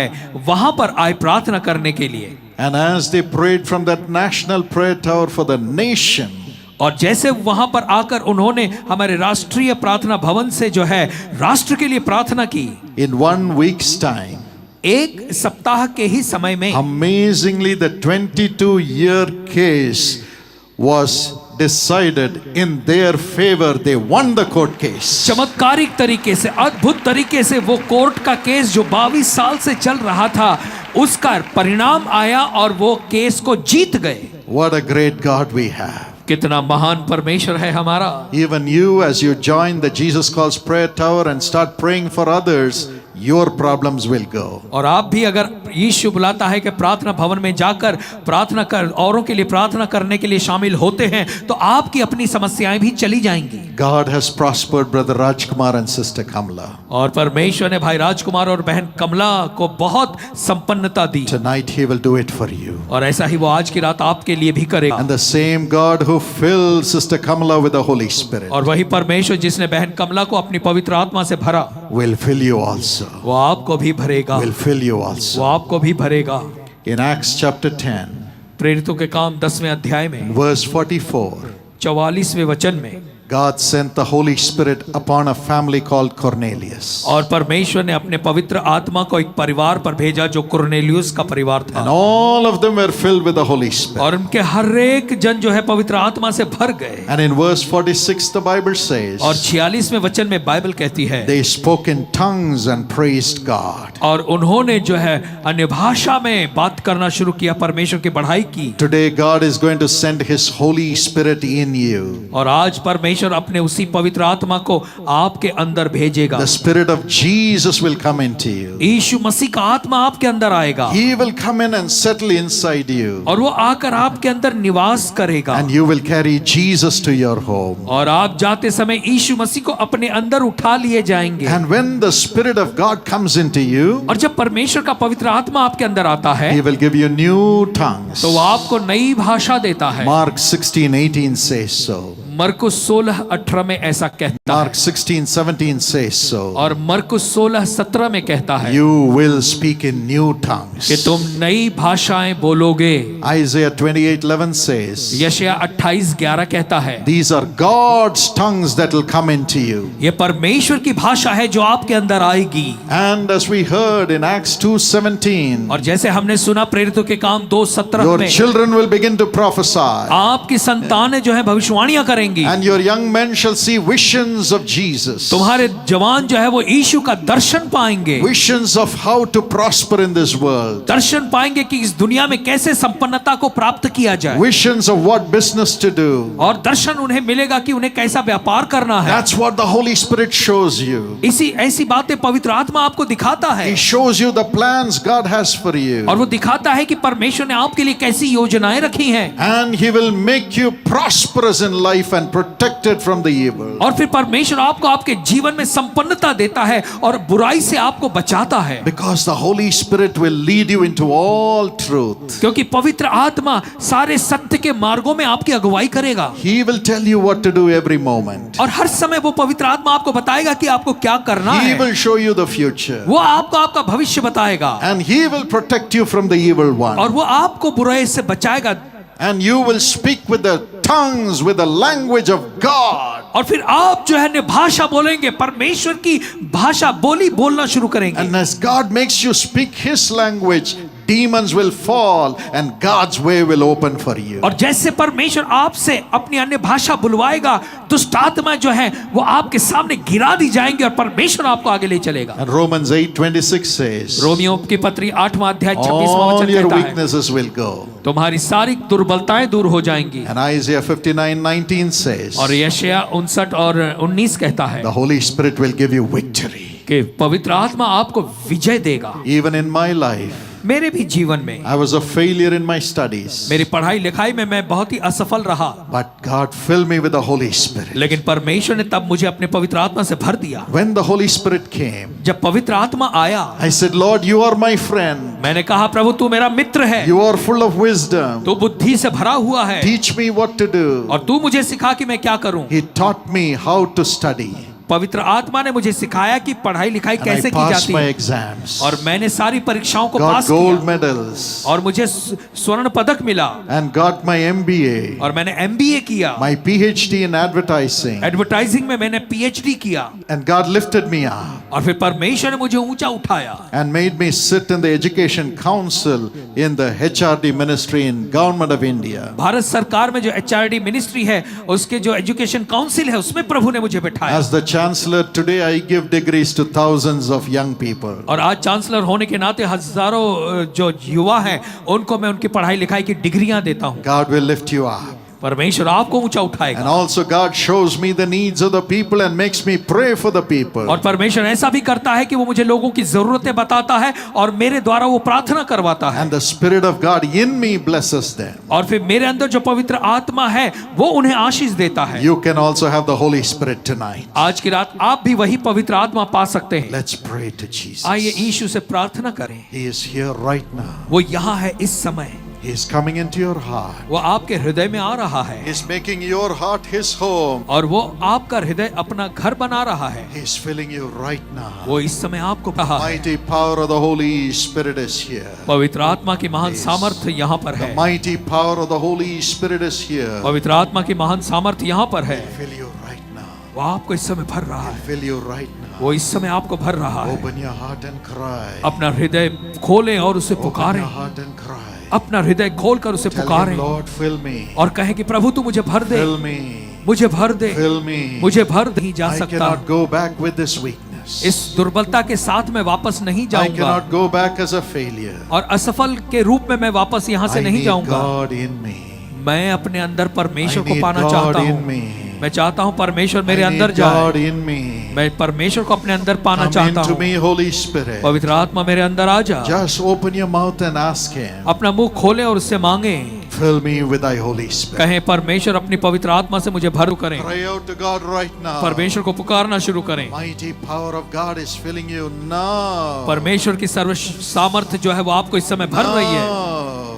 वहां पर आए प्रार्थना करने के लिए। And as they prayed from that National Prayer Tower for the nation, और जैसे वहां पर आकर उन्होंने हमारे राष्ट्रीय प्रार्थना भवन से जो है राष्ट्र के लिए प्रार्थना की, in 1 week's time, एक सप्ताह के ही समय में amazingly the 22-year case was decided in their favor. They won the court case. चमत्कारिक तरीके से, अद्भुत तरीके से वो कोर्ट का केस जो 22 साल से चल रहा था उसका परिणाम आया और वो केस को जीत गए। What a great God we have. कितना महान परमेश्वर है हमारा। Even you, as you join the Jesus Calls Prayer Tower and start praying for others, your problems will go. और आप भी अगर यीशु बुलाता है कि प्रार्थना भवन में जाकर प्रार्थना कर औरों के लिए प्रार्थना करने के लिए शामिल होते हैं तो आपकी अपनी समस्याएं भी चली जाएंगी। God has prospered Brother Rajkumar and Sister Kamala. और परमेश्वर ने भाई राजकुमार और बहन कमला को बहुत संपन्नता दी। Tonight He will do it for you. और ऐसा ही वो आज की रात आपके लिए भी करेगा। And the same God who filled Sister Kamala with the Holy Spirit और वही परमेश्वर जिसने बहन कमला को अपनी पवित्र आत्मा से भरा will fill you also. वो आपको भी भरेगा। Will fill you वो also. आपको भी भरेगा। In Acts chapter 10, प्रेरितों के काम 10वें अध्याय में verse 44, 44वें वचन में God sent the Holy Spirit upon a family called Cornelius. और परमेश्वर ने अपने पवित्र आत्मा को एक परिवार पर भेजा जो कुरनेलियुस का परिवार And था, all of them were filled with the Holy Spirit. और उनके हर एक जन जो है पवित्र आत्मा से भर गए। And in verse 46 the Bible says, और 46वें वचन में बाइबल कहती है, they spoke in tongues and praised God. और उन्होंने जो है अन्य भाषा में बात करना शुरू किया, परमेश्वर की बढ़ाई की। Today God is going to send His Holy Spirit in you. और आज परमेश्वर अपने उसी पवित्र आत्मा को आपके अंदर भेजेगा। The Spirit of Jesus will come into you. यीशु मसीह का आत्मा आपके अंदर आएगा, He will come in and settle inside you. और वो आकर आपके अंदर निवास करेगा। And you will carry Jesus to your home. और आप जाते समय यीशु मसीह को अपने अंदर उठा लिए जाएंगे। And when the Spirit of God comes into you, और जब परमेश्वर का पवित्र आत्मा आपके अंदर आता है, He will give you new tongues. तो वो आपको नई भाषा देता है। Mark 16:18 says so. मरकुस 16:18 में ऐसा कहता है, Mark 16:17 says so. और मरकुस 16:17 में कहता है You will speak in new tongues. कि तुम नई भाषाएं बोलोगे। Isaiah 28:11 says, यशायाह 28:11 कहता है, these are God's tongues that will come into you. ये परमेश्वर की भाषा है जो आपके अंदर आएगी। And as we heard in Acts 2:17, और जैसे हमने सुना प्रेरितों के काम 2:17 your में, children will begin to prophesy. आपकी संतानें जो है भविष्यवाणियां करेंगी, And your young men shall see visions of Jesus. तुम्हारे जवान जो है वो यीशु का दर्शन पाएंगे, Visions of how to prosper in this world. दर्शन पाएंगे कि इस दुनिया में कैसे संपन्नता को प्राप्त किया जाए, Visions of what business to do. और दर्शन उन्हें मिलेगा कि उन्हें कैसा व्यापार करना है। That's what the Holy Spirit shows you. इसी ऐसी बातें पवित्र आत्मा आपको दिखाता है, He shows you the plans God has for you. और वो दिखाता है कि परमेश्वर ने आपके लिए कैसी योजनाएं रखी हैं, And He will make you prosperous in life and protected from the evil. और फिर परमेश्वर आपको आपके जीवन में संपन्नता देता है और बुराई से आपको बचाता है, Because the Holy Spirit will lead you into all truth. क्योंकि पवित्र आत्मा सारे सत्य के मार्गों में आपकी अगुवाई करेगा। He will tell you what to do every moment. और हर समय वो पवित्र आत्मा आपको बताएगा कि आपको क्या करना He है। will show you the future. वो आपको आपका भविष्य बताएगा, And He will protect you from the evil one. और वो आपको बुराई से बचाएगा, And you will speak with the tongues, with the language of God. और फिर आप जो है भाषा बोलेंगे, परमेश्वर की भाषा बोलना शुरू करेंगे। And as God makes you speak His language, demons will fall and God's way will open for you. और जैसे परमेश्वर आपसे अपनी अन्य भाषा बुलवाएगा, दुष्ट आत्मा जो है वो आपके सामने गिरा दी जाएंगे और परमेश्वर आपको आगे ले चलेगा। And Romans 8:26 says, रोमियो की पत्री 8वां अध्याय 26वां all वचन your कहता है, weaknesses will go. तुम्हारी सारी दुर्बलताएं दूर हो जाएंगी। And Isaiah 59:19 says, और यशायाह 59 और 19 कहता है the Holy Spirit will give you victory. कि पवित्र आत्मा आपको विजय देगा। Even in my life, मेरे भी जीवन में, I was a failure in my studies. मेरी पढ़ाई लिखाई में मैं बहुत ही असफल रहा, But God filled me with the Holy Spirit. लेकिन परमेश्वर ने तब मुझे अपने पवित्र आत्मा से भर दिया। When the Holy Spirit came, जब पवित्र आत्मा आया, I said, Lord, you are my friend. मैंने कहा, प्रभु तू मेरा मित्र है, You are full of wisdom. तू बुद्धि से भरा हुआ है, Teach me what to do. और तू मुझे सिखा कि मैं क्या करूं। He taught me how to study. पवित्र आत्मा ने मुझे सिखाया कि पढ़ाई लिखाई And I कैसे की passed जाती my है, exams. और मैंने सारी परीक्षाओं को Got पास gold किया, medals. और मुझे स्वर्ण पदक मिला, And got my MBA. और मैंने MBA किया, My PhD in advertising. Advertising में मैंने PhD किया, And God lifted me up. और फिर परमेश्वर ने मुझे ऊंचा उठाया And made me sit in the education council in the HRD ministry in government of India. Bharat सरकार में जो HRD मिनिस्ट्री है, उसके जो एजुकेशन काउंसिल है, उसमें प्रभु ने मुझे बिठाया। As the chancellor today, I give degrees to thousands of young people. और आज चांसलर होने के नाते हजारों जो युवा हैं, उनको मैं उनकी पढ़ाई लिखाई की डिग्रियां देता हूं। God will lift you up. परमेश्वर आपको ऊंचा And उठाएगा, also God shows me the needs of the people and makes me pray for the people. और परमेश्वर ऐसा भी करता है कि वो मुझे लोगों की जरूरतें बताता है और मेरे द्वारा वो प्रार्थना करवाता है, And the Spirit of God in me blesses them. और फिर मेरे अंदर जो पवित्र आत्मा है वो उन्हें आशीष देता है। You can also have the Holy Spirit tonight. आज की रात आप भी वही पवित्र आत्मा पा सकते हैं। Let's pray to Jesus. आइए यीशु से प्रार्थना करें। He is here right now. वो यहाँ है इस समय, He is coming into your heart. वो आपके हृदय में आ रहा है He is making your heart His home. और वो आपका हृदय अपना घर बना रहा है। He is filling you right now. वो इस समय आपको कहा है। Mighty power of the Holy Spirit is here. पवित्र आत्मा की महान सामर्थ्य यहाँ पर The है। mighty power of the Holy Spirit is here. पवित्र आत्मा की महान सामर्थ्य यहाँ पर है। Fill you right now. वो आपको इस समय भर रहा है। Fill you right now. वो इस समय आपको भर रहा है। Open your heart and cry. अपना हृदय खोलें और उसे Open पुकारें। your heart and cry. अपना हृदय खोलकर उसे Tell पुकारें Him, Lord, fill me. और कहें कि प्रभु तू मुझे भर दे, Fill me. मुझे भर दे, Fill me. मुझे भर नहीं जा I सकता। cannot go back with this weakness. इस दुर्बलता के साथ मैं वापस नहीं I जाऊंगा cannot go back as a failure. और असफल के रूप में मैं वापस यहाँ से I नहीं need जाऊंगा। God in me. मैं अपने अंदर परमेश्वर I को need पाना God चाहता in हूँ। me. मैं चाहता हूँ परमेश्वर मेरे I अंदर need जाए। God in me. मैं परमेश्वर को अपने अंदर पाना Come चाहता into हूँ। me, Holy Spirit. पवित्र आत्मा मेरे अंदर आ जा। Just open your mouth and ask Him. अपना मुंह खोले और उससे मांगे। Fill me with Thy Holy Spirit. कहें परमेश्वर अपनी पवित्र आत्मा से मुझे भर करें। Cry out to God right now. परमेश्वर को पुकारना शुरू करें। Mighty power of God is filling you now. परमेश्वर की सर्व सामर्थ्य जो है वो आपको इस समय भर रही है। Now.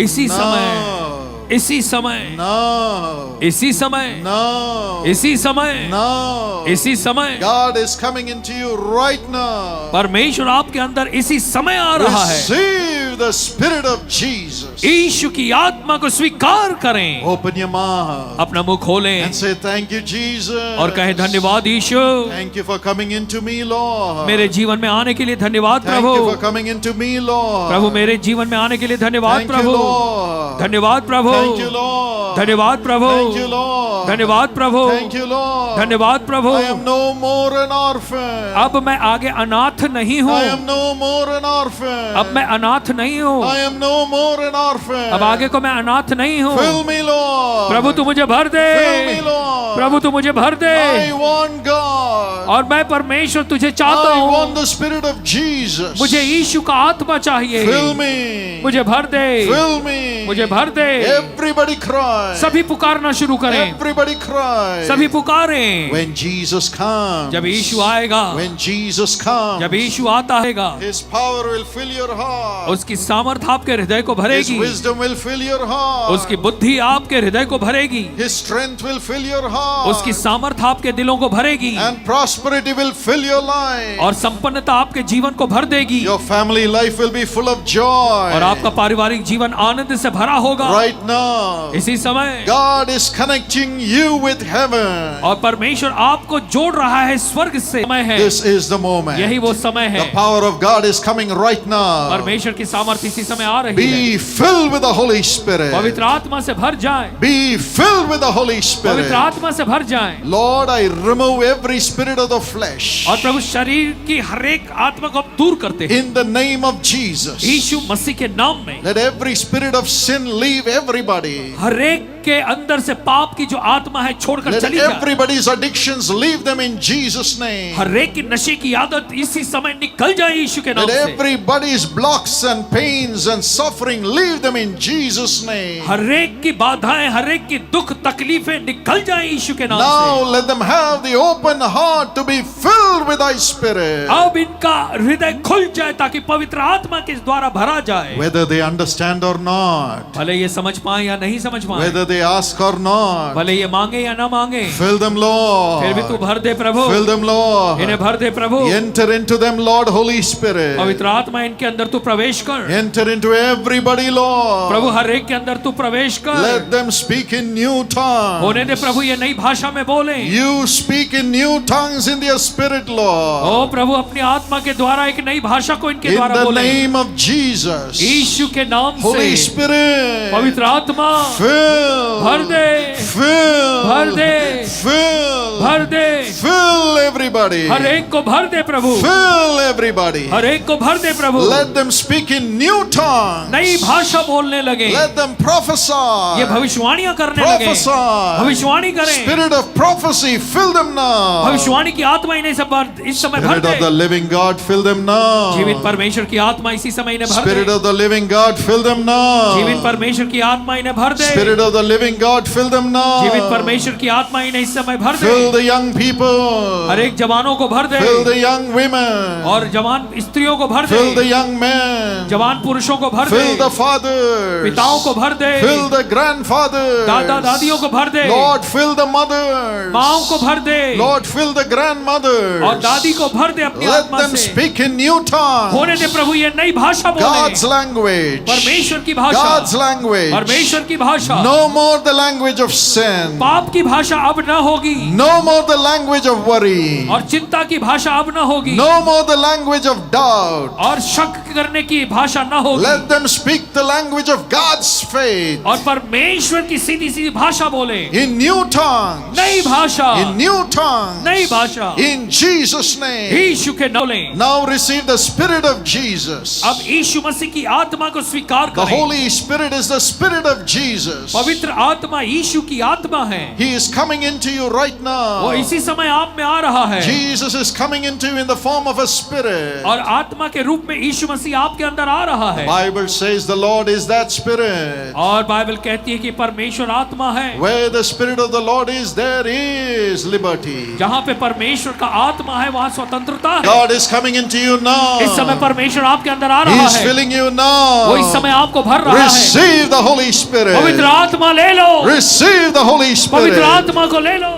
इसी समय, Now. इसी समय, Now. इसी समय, Now. इसी समय, Now. इसी समय God is coming into you right now. परमेश्वर आपके अंदर इसी समय आ रहा है। Receive the Spirit of Jesus. यीशु की आत्मा को स्वीकार करें। Open your mouth अपना मुंह खोलें and say, Thank you, Jesus. और कहें धन्यवाद यीशु, Thank you for coming into me, Lord. मेरे जीवन में आने के लिए धन्यवाद Thank Prabhu. you for coming into me, Lord. प्रभु मेरे जीवन में आने के लिए धन्यवाद Thank you, प्रभु। Lord. धन्यवाद प्रभु। Thank you, Lord. धन्यवाद प्रभु। Thank you, Lord. धन्यवाद प्रभु। Thank you, Lord. धन्यवाद प्रभु। I am no more an orphan. अब मैं आगे अनाथ नहीं हूँ। I am no more an orphan. अब मैं अनाथ नहीं हूँ। I am no more an orphan. अब आगे को मैं अनाथ नहीं हूँ। Fill me, Lord. प्रभु तू मुझे भर दे। Fill me, Lord. प्रभु तू मुझे भर दे। I want God. और मैं परमेश्वर तुझे चाहता I want हूँ। the Spirit of Jesus. मुझे यीशु का आत्मा चाहिए। Fill me. मुझे भर दे। Fill me. मुझे भर दे। Everybody cry. सभी पुकारना शुरू करें। Everybody cry. सभी पुकारें। When Jesus comes. जब यीशु आएगा, When Jesus comes. जब यीशु आता है, His power will fill your heart. उसकी सामर्थ आपके हृदय को His भरेगी। wisdom will fill your heart. उसकी बुद्धि आपके हृदय को भरेगी। His strength will fill your heart. उसकी सामर्थ आपके दिलों को भरेगी। And prosperity will fill your life. और संपन्नता आपके जीवन को भर देगी। Your family life will be full of joy. और आपका पारिवारिक जीवन आनंद से भरा होगा। Right now. इसी समय God is connecting you with heaven. और परमेश्वर आपको जोड़ रहा है स्वर्ग से। समय है, This is the moment. यही वो समय है। The power of God is coming right now. परमेश्वर की सामर्थ्य इसी समय आ रही है। Be filled with the Holy Spirit. पवित्र आत्मा से भर जाए। Be filled with the Holy Spirit. पवित्र आत्मा से भर जाए। Lord, I remove every spirit of the flesh. और प्रभु शरीर की हर एक आत्मा को आप दूर करते हैं। In the name of Jesus. यीशु मसीह के नाम में Let every spirit of sin leave everybody. हर एक के अंदर से पाप की जो आत्मा है छोड़कर Let चली जाए। everybody's addictions leave them in Jesus' name. हर एक की नशे की आदत इसी समय निकल जाए यीशु के नाम Let से। everybody's blocks and pains and suffering leave them in Jesus' name. हर एक की बाधाएं, हर एक की दुख तकलीफें निकल जाए यीशु के नाम Now से। let them have the open heart to be filled with Thy Spirit. अब इनका हृदय खुल जाए ताकि पवित्र आत्मा के द्वारा भरा जाए। Whether they understand or not. भले ये समझ पाए या नहीं समझ पाए, Whether they ask or not. भले ये मांगे या ना मांगे, Fill them, Lord. फिर भी तू भर दे प्रभु। Fill them, Lord. इन्हें भर दे प्रभु। Enter into them, Lord, Holy Spirit. पवित्र आत्मा इनके अंदर तू प्रवेश कर। Enter into everybody, Lord. प्रभु हर एक के अंदर तू प्रवेश कर। Let them speak in new tongues. होने दे प्रभु ये नई भाषा में बोले। You speak in new tongues in their spirit, Lord. ओ प्रभु अपनी आत्मा के द्वारा एक नई भाषा को इनके In द्वारा the बोले। name of Jesus. यीशु के नाम Holy से Spirit. पवित्र आत्मा Fill. भर दे, Fill. भर दे, Fill. भर दे। Fill everybody. हर एक को भर दे प्रभु। Fill everybody. हर एक को भर दे प्रभु। Let them speak in new tongues. नई भाषा बोलने लगे। Let them prophesy. ये भविष्यवाणियां करने लगे। Prophesy. भविष्यवाणी करें। Spirit of prophecy, fill them now. भविष्यवाणी की आत्मा इन्हें सब इस समय भर Spirit of the they. living God, fill them now. जीवित परमेश्वर की आत्मा इसी समय इन्हें भर Spirit they. of the living God, fill them now. जीवित परमेश्वर की आत्मा इन्हें भर दे। Spirit of the living God, fill them now. जीवित परमेश्वर की आत्मा इन्हें इस समय भर दे। Fill the young people. हर एक जवानों को भर दे Fill the young women. और जवान स्त्रियों को भर Fill the they, young men. जवान पुरुषों को भर Fill the दे, fathers. पिताओं को भर दे, Fill the grandfathers. दादा दादियों को भर दे, Lord, fill the mothers. माओं को भर दे Lord, fill the grandmothers. और दादी को भर दे अपनी Let आत्मा them से। speak in new tongues. होने दे प्रभु ये नई भाषा God's बोले, language. परमेश्वर की भाषा, God's language. परमेश्वर की भाषा। No more the language of sin. पाप की भाषा अब न होगी No more the language of worry. और चिंता की भाषा अब न होगी No more the language of doubt. और शक करने की भाषा न होगी Let them speak the language of God's faith. और परमेश्वर की सीधी सीधी भाषा बोले, In new tongues. नई भाषा, In new tongues. नई भाषा In Jesus' name. यीशु के नाम बोले। Now receive the Spirit of Jesus. अब यीशु मसीह की आत्मा को स्वीकार The करें। Holy Spirit is the Spirit of Jesus. पवित्र आत्मा यीशु की आत्मा है, He is coming into you right वो now. इसी समय आप में आ रहा है Jesus is coming into you in the form of a spirit. और आत्मा के रूप में यीशु मसीह आपके अंदर आ रहा है। Bible says the Lord is that spirit. और बाइबल कहती है कि परमेश्वर आत्मा है, Where the Spirit of the Lord is, there is liberty. जहाँ पे परमेश्वर का आत्मा है वहाँ स्वतंत्रता है। God is coming into you now. इस समय परमेश्वर आपके अंदर आ He रहा is है, filling you वो now. इस समय आपको भर रहा है। Receive the Holy पवित्र Spirit. आत्मा ले लो, Receive the Holy पवित्र Spirit. आत्मा को ले लो।